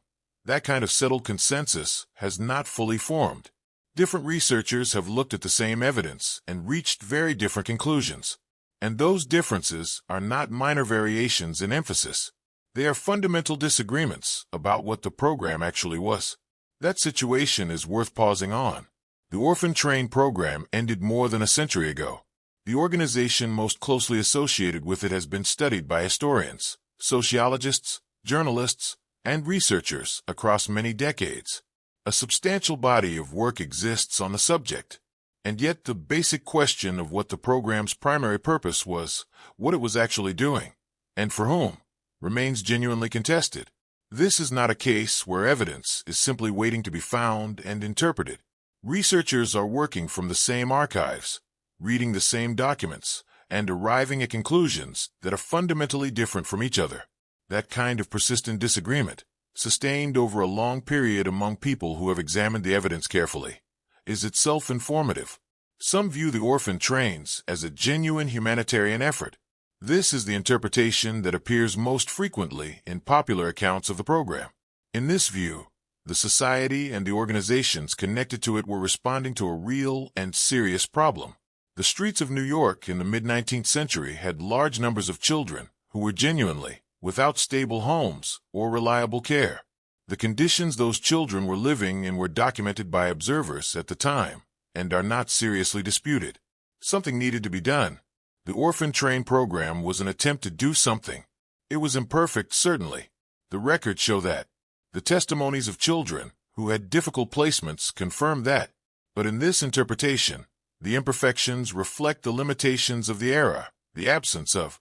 [SPEAKER 1] that kind of settled consensus has not fully formed. Different researchers have looked at the same evidence and reached very different conclusions. And those differences are not minor variations in emphasis. They are fundamental disagreements about what the program actually was. That situation is worth pausing on. The orphan train program ended more than a century ago. The organization most closely associated with it has been studied by historians, sociologists, journalists, and researchers across many decades. A substantial body of work exists on the subject. And yet the basic question of what the program's primary purpose was, what it was actually doing, and for whom, remains genuinely contested. This is not a case where evidence is simply waiting to be found and interpreted. Researchers are working from the same archives, reading the same documents, and arriving at conclusions that are fundamentally different from each other. That kind of persistent disagreement, sustained over a long period among people who have examined the evidence carefully, is itself informative. Some view the orphan trains as a genuine humanitarian effort. This is the interpretation that appears most frequently in popular accounts of the program. In this view, the society and the organizations connected to it were responding to a real and serious problem. The streets of New York in the mid-19th century had large numbers of children who were genuinely without stable homes or reliable care. The conditions those children were living in were documented by observers at the time and are not seriously disputed. Something needed to be done. The orphan train program was an attempt to do something. It was imperfect, certainly. The records show that. The testimonies of children who had difficult placements confirm that. But in this interpretation, the imperfections reflect the limitations of the era, the absence of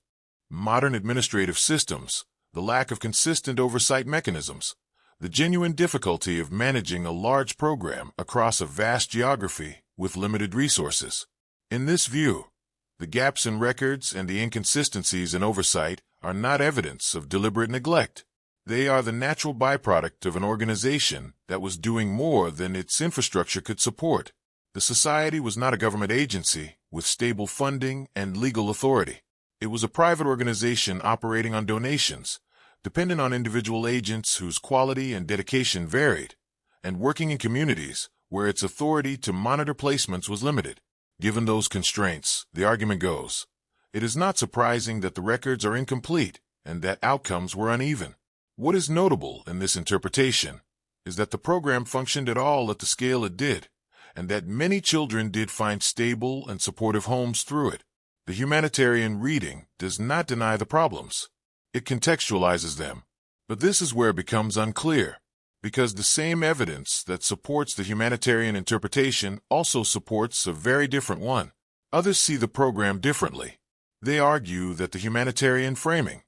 [SPEAKER 1] modern administrative systems, the lack of consistent oversight mechanisms, the genuine difficulty of managing a large program across a vast geography with limited resources. In this view, the gaps in records and the inconsistencies in oversight are not evidence of deliberate neglect. They are the natural byproduct of an organization that was doing more than its infrastructure could support. The society was not a government agency with stable funding and legal authority. It was a private organization operating on donations, dependent on individual agents whose quality and dedication varied, and working in communities where its authority to monitor placements was limited. Given those constraints, the argument goes, it is not surprising that the records are incomplete and that outcomes were uneven. What is notable in this interpretation is that the program functioned at all at the scale it did, and that many children did find stable and supportive homes through it. The humanitarian reading does not deny the problems. It contextualizes them. But this is where it becomes unclear, because the same evidence that supports the humanitarian interpretation also supports a very different one. Others see the program differently. They argue that the humanitarian framing,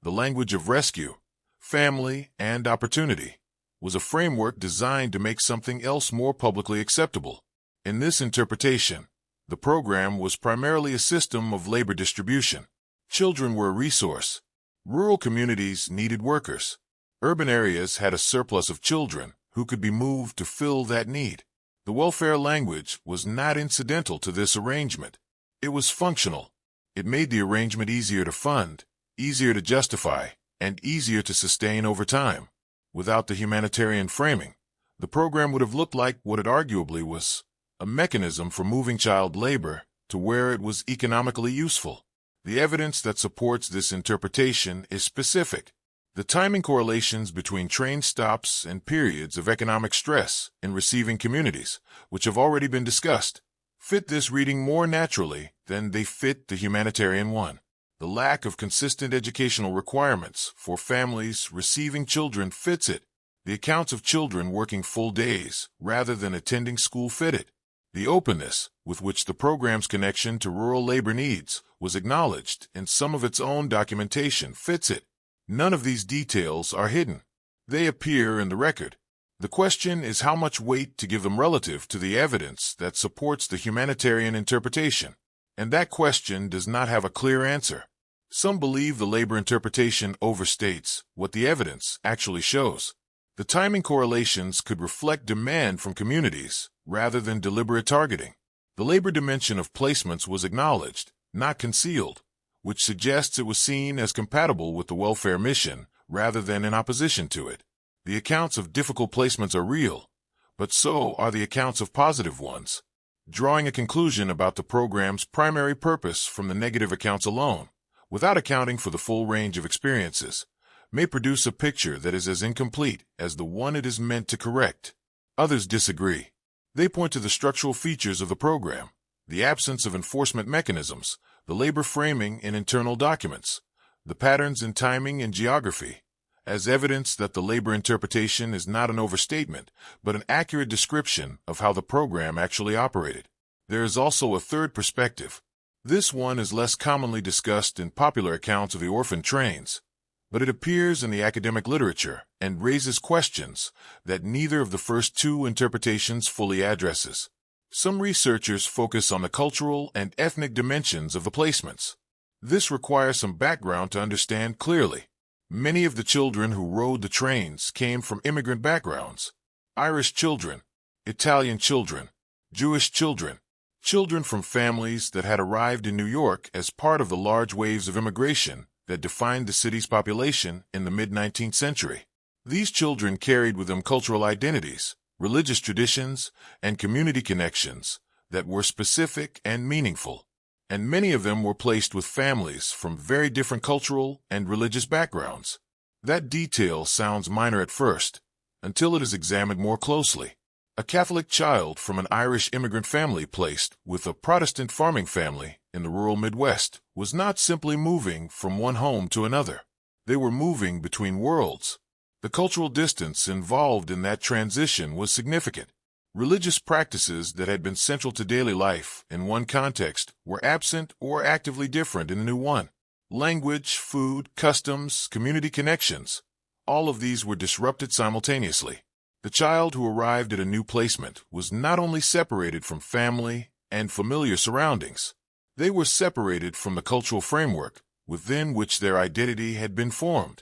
[SPEAKER 1] the language of rescue, family, and opportunity, was a framework designed to make something else more publicly acceptable. In this interpretation, the program was primarily a system of labor distribution. Children were a resource. Rural communities needed workers. Urban areas had a surplus of children who could be moved to fill that need. The welfare language was not incidental to this arrangement. It was functional. It made the arrangement easier to fund, easier to justify, and easier to sustain over time. Without the humanitarian framing, the program would have looked like what it arguably was, a mechanism for moving child labor to where it was economically useful. The evidence that supports this interpretation is specific. The timing correlations between train stops and periods of economic stress in receiving communities, which have already been discussed, fit this reading more naturally than they fit the humanitarian one. The lack of consistent educational requirements for families receiving children fits it. The accounts of children working full days rather than attending school fit it. The openness with which the program's connection to rural labor needs was acknowledged in some of its own documentation fits it. None of these details are hidden. They appear in the record. The question is how much weight to give them relative to the evidence that supports the humanitarian interpretation. And that question does not have a clear answer. Some believe the labor interpretation overstates what the evidence actually shows. The timing correlations could reflect demand from communities rather than deliberate targeting. The labor dimension of placements was acknowledged, not concealed, which suggests it was seen as compatible with the welfare mission rather than in opposition to it. The accounts of difficult placements are real, but so are the accounts of positive ones. Drawing a conclusion about the program's primary purpose from the negative accounts alone, without accounting for the full range of experiences, may produce a picture that is as incomplete as the one it is meant to correct. Others disagree. They point to the structural features of the program, the absence of enforcement mechanisms, the labor framing in internal documents, the patterns in timing and geography, as evidence that the labor interpretation is not an overstatement, but an accurate description of how the program actually operated. There is also a third perspective. This one is less commonly discussed in popular accounts of the orphan trains, but it appears in the academic literature and raises questions that neither of the first two interpretations fully addresses. Some researchers focus on the cultural and ethnic dimensions of the placements. This requires some background to understand clearly. Many of the children who rode the trains came from immigrant backgrounds: Irish children, Italian children, Jewish children, children from families that had arrived in New York as part of the large waves of immigration that defined the city's population in the mid-19th century. These children carried with them cultural identities, religious traditions, and community connections that were specific and meaningful, and many of them were placed with families from very different cultural and religious backgrounds. That detail sounds minor at first, until it is examined more closely. A Catholic child from an Irish immigrant family placed with a Protestant farming family in the rural Midwest was not simply moving from one home to another. They were moving between worlds. The cultural distance involved in that transition was significant. Religious practices that had been central to daily life in one context were absent or actively different in the new one. Language, food, customs, community connections, all of these were disrupted simultaneously. The child who arrived at a new placement was not only separated from family and familiar surroundings, they were separated from the cultural framework within which their identity had been formed.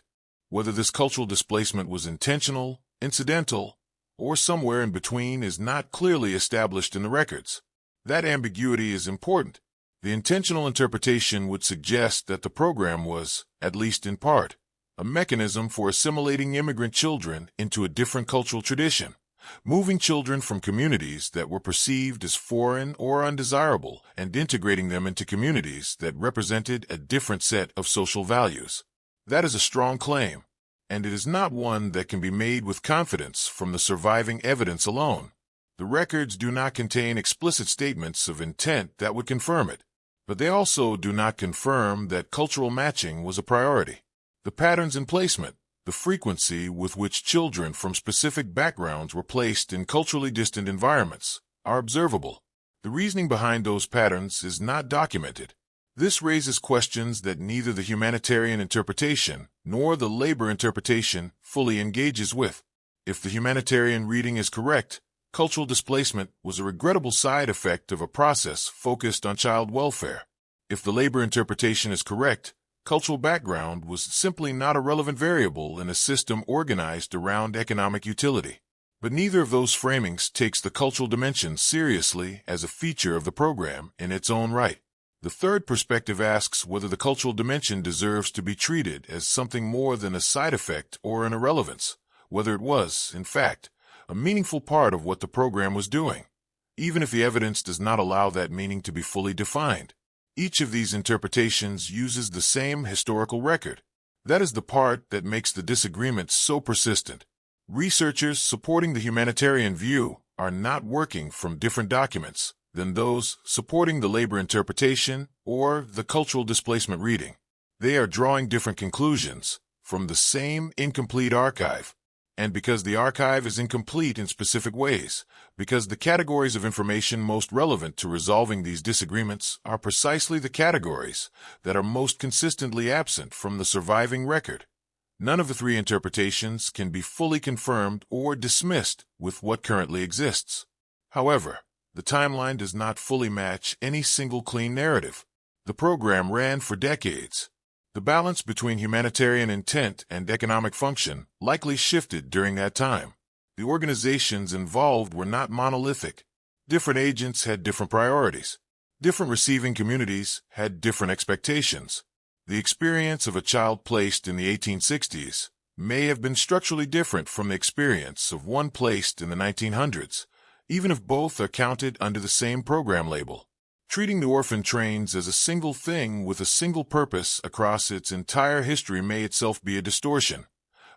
[SPEAKER 1] Whether this cultural displacement was intentional, incidental, or somewhere in between is not clearly established in the records. That ambiguity is important. The intentional interpretation would suggest that the program was, at least in part, a mechanism for assimilating immigrant children into a different cultural tradition, moving children from communities that were perceived as foreign or undesirable and integrating them into communities that represented a different set of social values. That is a strong claim, and it is not one that can be made with confidence from the surviving evidence alone. The records do not contain explicit statements of intent that would confirm it, but they also do not confirm that cultural matching was a priority. The patterns in placement, the frequency with which children from specific backgrounds were placed in culturally distant environments, are observable. The reasoning behind those patterns is not documented. This raises questions that neither the humanitarian interpretation nor the labor interpretation fully engages with. If the humanitarian reading is correct, cultural displacement was a regrettable side effect of a process focused on child welfare. If the labor interpretation is correct, cultural background was simply not a relevant variable in a system organized around economic utility. But neither of those framings takes the cultural dimension seriously as a feature of the program in its own right. The third perspective asks whether the cultural dimension deserves to be treated as something more than a side effect or an irrelevance, whether it was, in fact, a meaningful part of what the program was doing, even if the evidence does not allow that meaning to be fully defined. Each of these interpretations uses the same historical record. That is the part that makes the disagreement so persistent. Researchers supporting the humanitarian view are not working from different documents than those supporting the labor interpretation or the cultural displacement reading. They are drawing different conclusions from the same incomplete archive. And because the archive is incomplete in specific ways, because the categories of information most relevant to resolving these disagreements are precisely the categories that are most consistently absent from the surviving record, None of the three interpretations can be fully confirmed or dismissed with what currently exists. However, the timeline does not fully match any single clean narrative. The program ran for decades. The balance between humanitarian intent and economic function likely shifted during that time. The organizations involved were not monolithic. Different agents had different priorities. Different receiving communities had different expectations. The experience of a child placed in the 1860s may have been structurally different from the experience of one placed in the 1900s, even if both are counted under the same program label. Treating the orphan trains as a single thing with a single purpose across its entire history may itself be a distortion,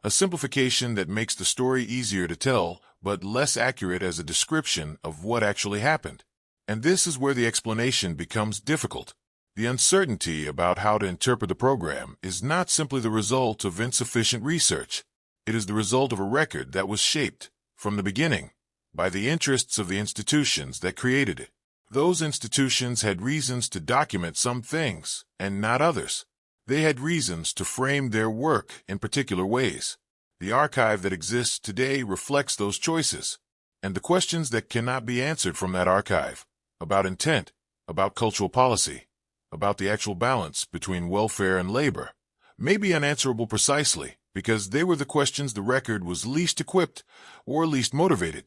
[SPEAKER 1] a simplification that makes the story easier to tell, but less accurate as a description of what actually happened. And this is where the explanation becomes difficult. The uncertainty about how to interpret the program is not simply the result of insufficient research. It is the result of a record that was shaped, from the beginning, by the interests of the institutions that created it. Those institutions had reasons to document some things, and not others. They had reasons to frame their work in particular ways. The archive that exists today reflects those choices, and the questions that cannot be answered from that archive, about intent, about cultural policy, about the actual balance between welfare and labor, may be unanswerable precisely because they were the questions the record was least equipped or least motivated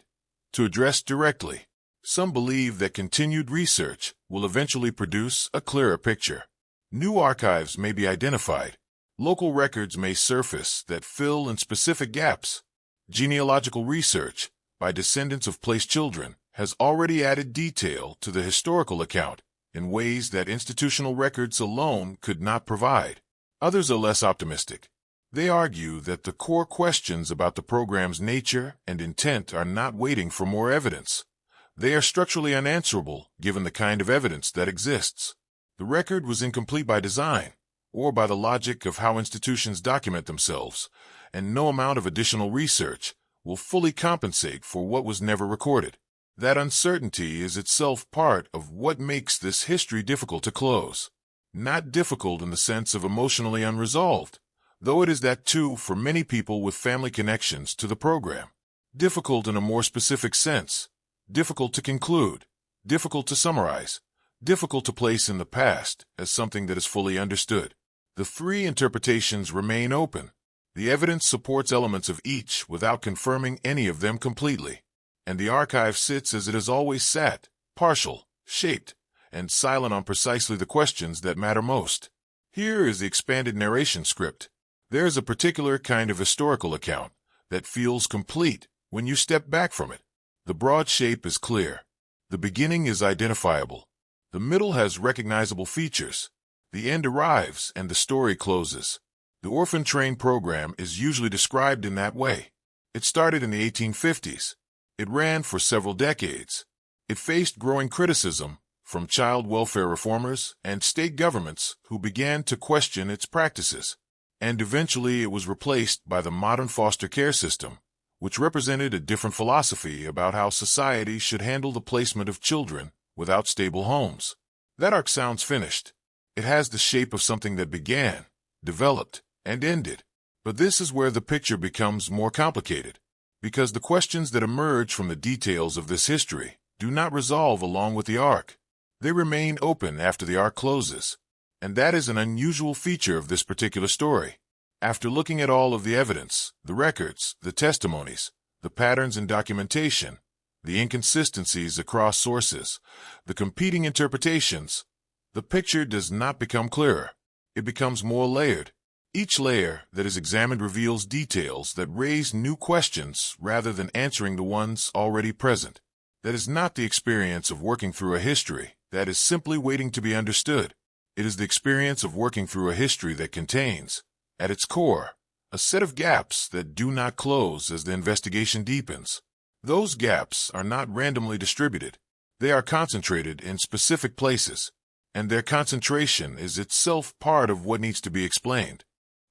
[SPEAKER 1] to address directly. Some believe that continued research will eventually produce a clearer picture. New archives may be identified. Local records may surface that fill in specific gaps. Genealogical research by descendants of placed children has already added detail to the historical account in ways that institutional records alone could not provide. Others are less optimistic. They argue that the core questions about the program's nature and intent are not waiting for more evidence. They are structurally unanswerable given the kind of evidence that exists. The record was incomplete by design, or by the logic of how institutions document themselves, and no amount of additional research will fully compensate for what was never recorded. That uncertainty is itself part of what makes this history difficult to close. Not difficult in the sense of emotionally unresolved, though it is that too for many people with family connections to the program. Difficult in a more specific sense. Difficult to conclude. Difficult to summarize. Difficult to place in the past as something that is fully understood. The three interpretations remain open. The evidence supports elements of each without confirming any of them completely. And the archive sits as it has always sat, partial, shaped, and silent on precisely the questions that matter most. Here is the expanded narration script. There is a particular kind of historical account that feels complete when you step back from it. The broad shape is clear. The beginning is identifiable. The middle has recognizable features. The end arrives and the story closes. The orphan train program is usually described in that way. It started in the 1850s. It ran for several decades. It faced growing criticism from child welfare reformers and state governments who began to question its practices. And eventually it was replaced by the modern foster care system, which represented a different philosophy about how society should handle the placement of children without stable homes. That arc sounds finished. It has the shape of something that began, developed, and ended. But this is where the picture becomes more complicated, because the questions that emerge from the details of this history do not resolve along with the arc. They remain open after the arc closes, and that is an unusual feature of this particular story. After looking at all of the evidence, the records, the testimonies, the patterns in documentation, the inconsistencies across sources, the competing interpretations, the picture does not become clearer. It becomes more layered. Each layer that is examined reveals details that raise new questions rather than answering the ones already present. That is not the experience of working through a history that is simply waiting to be understood. It is the experience of working through a history that contains, at its core, a set of gaps that do not close as the investigation deepens. Those gaps are not randomly distributed. They are concentrated in specific places, and their concentration is itself part of what needs to be explained.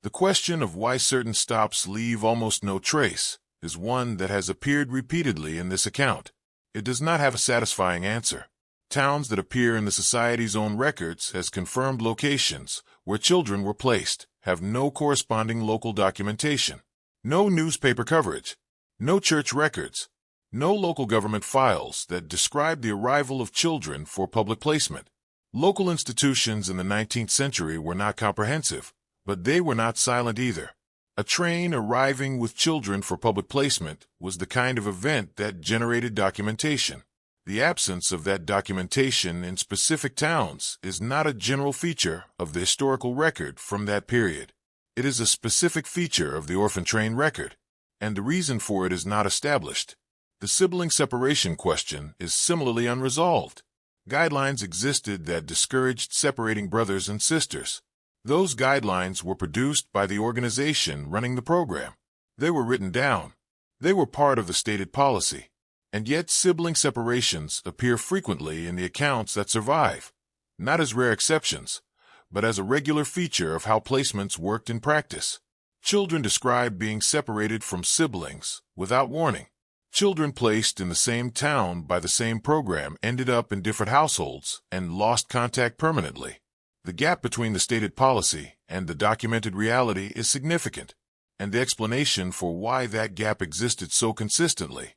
[SPEAKER 1] The question of why certain stops leave almost no trace is one that has appeared repeatedly in this account. It does not have a satisfying answer. Towns that appear in the society's own records as confirmed locations where children were placed have no corresponding local documentation, no newspaper coverage, no church records, no local government files that describe the arrival of children for public placement. Local institutions in the 19th century were not comprehensive, but they were not silent either. A train arriving with children for public placement was the kind of event that generated documentation. The absence of that documentation in specific towns is not a general feature of the historical record from that period. It is a specific feature of the orphan train record, and the reason for it is not established. The sibling separation question is similarly unresolved. Guidelines existed that discouraged separating brothers and sisters. Those guidelines were produced by the organization running the program. They were written down. They were part of the stated policy. And yet sibling separations appear frequently in the accounts that survive, not as rare exceptions, but as a regular feature of how placements worked in practice. Children describe being separated from siblings without warning. Children placed in the same town by the same program ended up in different households and lost contact permanently. The gap between the stated policy and the documented reality is significant, and the explanation for why that gap existed so consistently,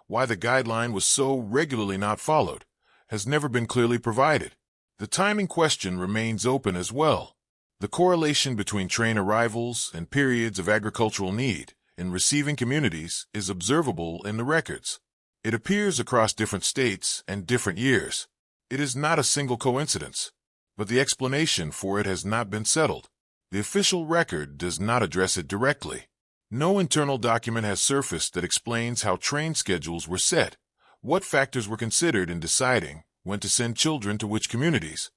[SPEAKER 1] why the guideline was so regularly not followed, has never been clearly provided. The timing question remains open as well. The correlation between train arrivals and periods of agricultural need in receiving communities is observable in the records. It appears across different states and different years. It is not a single coincidence, but the explanation for it has not been settled. The official record does not address it directly. No internal document has surfaced that explains how train schedules were set, what factors were considered in deciding when to send children to which communities,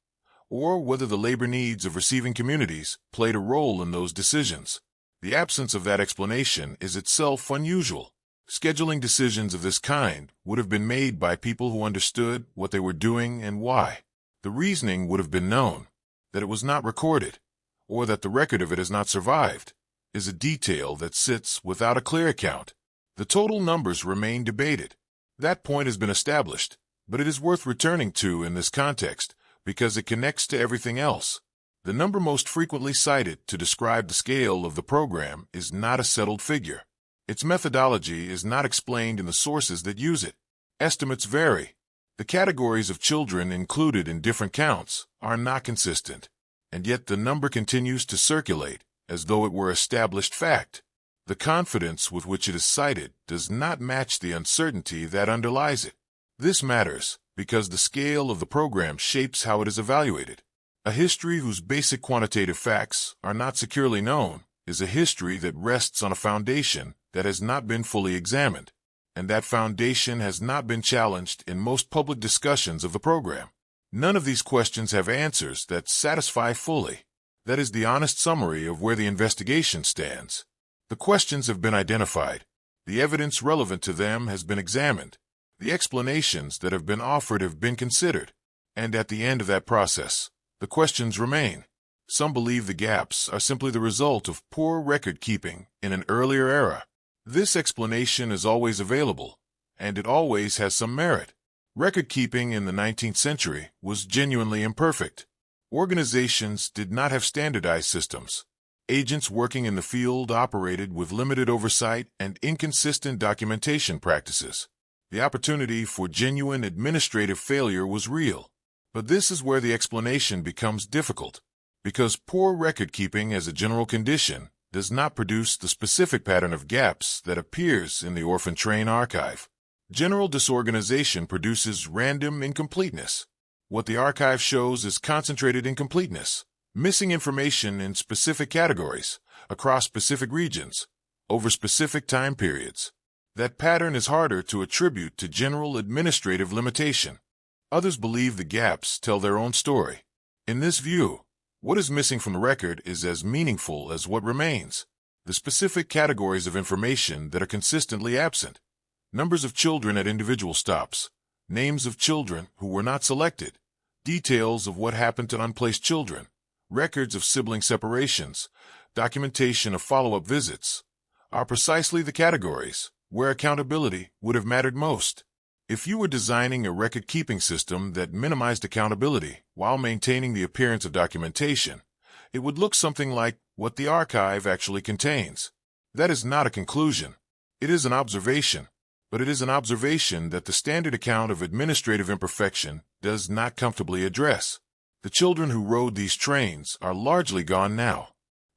[SPEAKER 1] or whether the labor needs of receiving communities played a role in those decisions. The absence of that explanation is itself unusual. Scheduling decisions of this kind would have been made by people who understood what they were doing and why. The reasoning would have been known. That it was not recorded, or that the record of it has not survived, is a detail that sits without a clear account. The total numbers remain debated. That point has been established, but it is worth returning to in this context because it connects to everything else. The number most frequently cited to describe the scale of the program is not a settled figure. Its methodology is not explained in the sources that use it. Estimates vary. The categories of children included in different counts are not consistent, and yet the number continues to circulate as though it were established fact. The confidence with which it is cited does not match the uncertainty that underlies it. This matters because the scale of the program shapes how it is evaluated. A history whose basic quantitative facts are not securely known is a history that rests on a foundation that has not been fully examined, and that foundation has not been challenged in most public discussions of the program. None of these questions have answers that satisfy fully. That is the honest summary of where the investigation stands. The questions have been identified. The evidence relevant to them has been examined. The explanations that have been offered have been considered. And at the end of that process, the questions remain. Some believe the gaps are simply the result of poor record-keeping in an earlier era. This explanation is always available, and it always has some merit. Record-keeping in the 19th century was genuinely imperfect. Organizations did not have standardized systems. Agents working in the field operated with limited oversight and inconsistent documentation practices. The opportunity for genuine administrative failure was real. But this is where the explanation becomes difficult, because poor record-keeping as a general condition does not produce the specific pattern of gaps that appears in the orphan train archive. General disorganization produces random incompleteness. What the archive shows is concentrated incompleteness, missing information in specific categories, across specific regions, over specific time periods. That pattern is harder to attribute to general administrative limitation. Others believe the gaps tell their own story. In this view, what is missing from the record is as meaningful as what remains. The specific categories of information that are consistently absent. Numbers of children at individual stops. Names of children who were not selected. Details of what happened to unplaced children. Records of sibling separations. Documentation of follow-up visits. Are precisely the categories where accountability would have mattered most. If you were designing a record-keeping system that minimized accountability while maintaining the appearance of documentation, it would look something like what the archive actually contains. That is not a conclusion. It is an observation, but it is an observation that the standard account of administrative imperfection does not comfortably address. The children who rode these trains are largely gone now.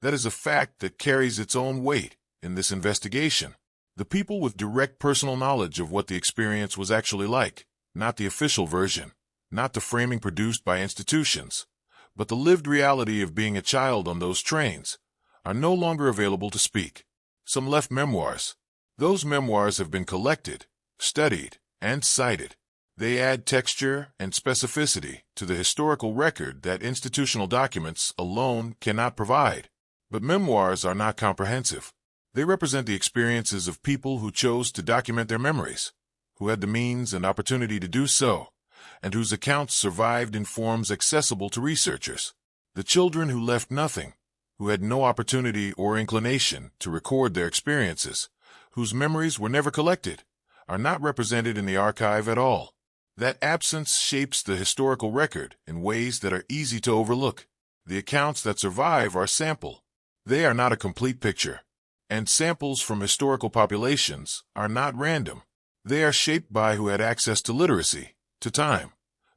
[SPEAKER 1] That is a fact that carries its own weight in this investigation. The people with direct personal knowledge of what the experience was actually like, not the official version, not the framing produced by institutions, but the lived reality of being a child on those trains, are no longer available to speak. Some left memoirs. Those memoirs have been collected, studied, and cited. They add texture and specificity to the historical record that institutional documents alone cannot provide. But memoirs are not comprehensive. They represent the experiences of people who chose to document their memories, who had the means and opportunity to do so, and whose accounts survived in forms accessible to researchers. The children who left nothing, who had no opportunity or inclination to record their experiences, whose memories were never collected, are not represented in the archive at all. That absence shapes the historical record in ways that are easy to overlook. The accounts that survive are sample. They are not a complete picture. And samples from historical populations are not random. They are shaped by who had access to literacy, to time,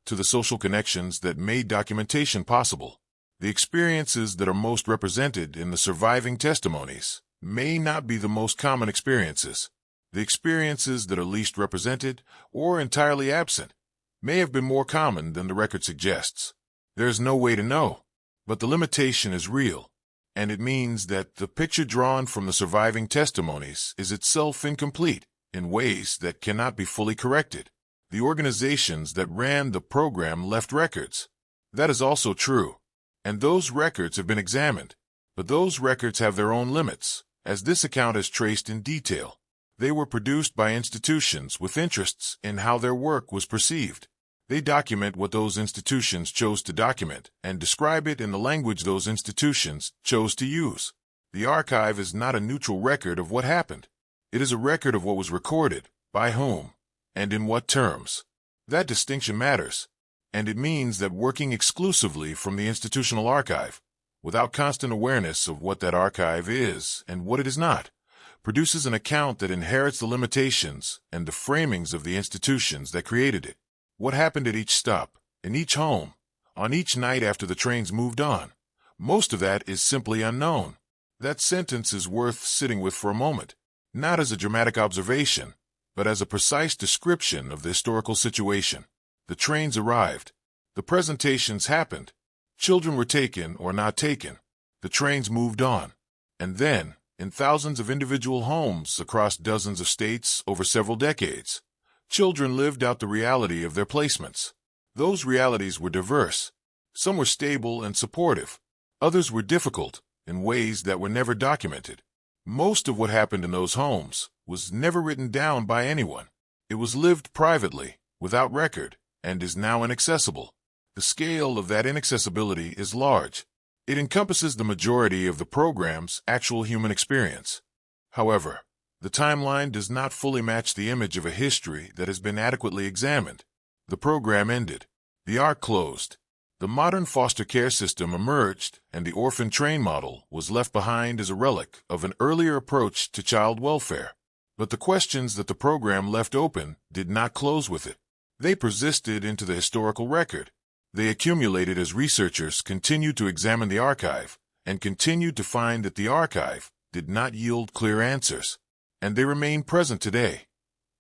[SPEAKER 1] to the social connections that made documentation possible. The experiences that are most represented in the surviving testimonies may not be the most common experiences. The experiences that are least represented or entirely absent may have been more common than the record suggests. There is no way to know, but the limitation is real. And it means that the picture drawn from the surviving testimonies is itself incomplete in ways that cannot be fully corrected. The organizations that ran the program left records. That is also true. And those records have been examined. But those records have their own limits, as this account is traced in detail. They were produced by institutions with interests in how their work was perceived. They document what those institutions chose to document and describe it in the language those institutions chose to use. The archive is not a neutral record of what happened. It is a record of what was recorded, by whom, and in what terms. That distinction matters, and it means that working exclusively from the institutional archive, without constant awareness of what that archive is and what it is not, produces an account that inherits the limitations and the framings of the institutions that created it. What happened at each stop, in each home, on each night after the trains moved on, most of that is simply unknown. That sentence is worth sitting with for a moment, not as a dramatic observation, but as a precise description of the historical situation. The trains arrived. The presentations happened. Children were taken or not taken. The trains moved on. And then, in thousands of individual homes across dozens of states over several decades, children lived out the reality of their placements. Those realities were diverse. Some were stable and supportive. Others were difficult in ways that were never documented. Most of what happened in those homes was never written down by anyone. It was lived privately, without record, and is now inaccessible. The scale of that inaccessibility is large. It encompasses the majority of the program's actual human experience. However, the timeline does not fully match the image of a history that has been adequately examined. The program ended. The arc closed. The modern foster care system emerged, and the orphan train model was left behind as a relic of an earlier approach to child welfare. But the questions that the program left open did not close with it. They persisted into the historical record. They accumulated as researchers continued to examine the archive, and continued to find that the archive did not yield clear answers. And they remain present today,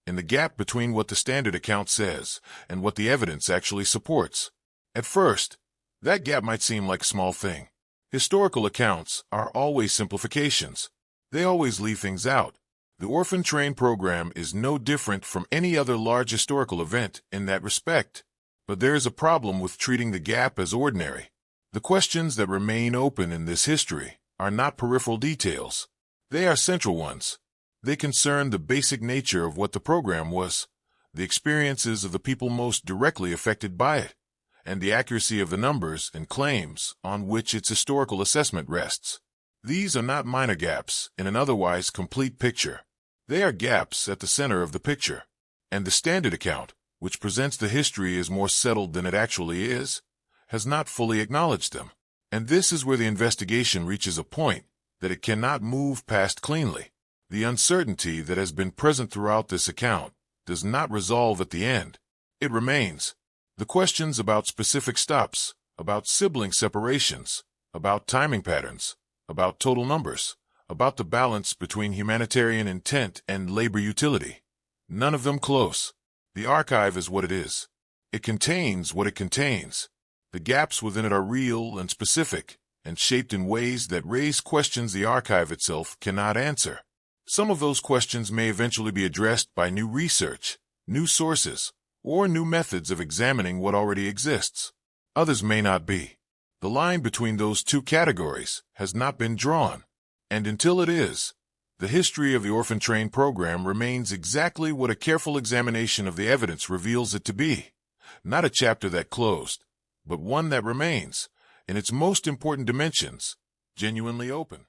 [SPEAKER 1] in the gap between what the standard account says and what the evidence actually supports. At first, that gap might seem like a small thing. Historical accounts are always simplifications. They always leave things out. The Orphan Train program is no different from any other large historical event in that respect. But there is a problem with treating the gap as ordinary. The questions that remain open in this history are not peripheral details. They are central ones. They concern the basic nature of what the program was, the experiences of the people most directly affected by it, and the accuracy of the numbers and claims on which its historical assessment rests. These are not minor gaps in an otherwise complete picture. They are gaps at the center of the picture, and the standard account, which presents the history as more settled than it actually is, has not fully acknowledged them. And this is where the investigation reaches a point that it cannot move past cleanly. The uncertainty that has been present throughout this account does not resolve at the end. It remains. The questions about specific stops, about sibling separations, about timing patterns, about total numbers, about the balance between humanitarian intent and labor utility. None of them close. The archive is what it is. It contains what it contains. The gaps within it are real and specific, and shaped in ways that raise questions the archive itself cannot answer. Some of those questions may eventually be addressed by new research, new sources, or new methods of examining what already exists. Others may not be. The line between those two categories has not been drawn, and until it is, the history of the Orphan Train program remains exactly what a careful examination of the evidence reveals it to be. Not a chapter that closed, but one that remains, in its most important dimensions, genuinely open.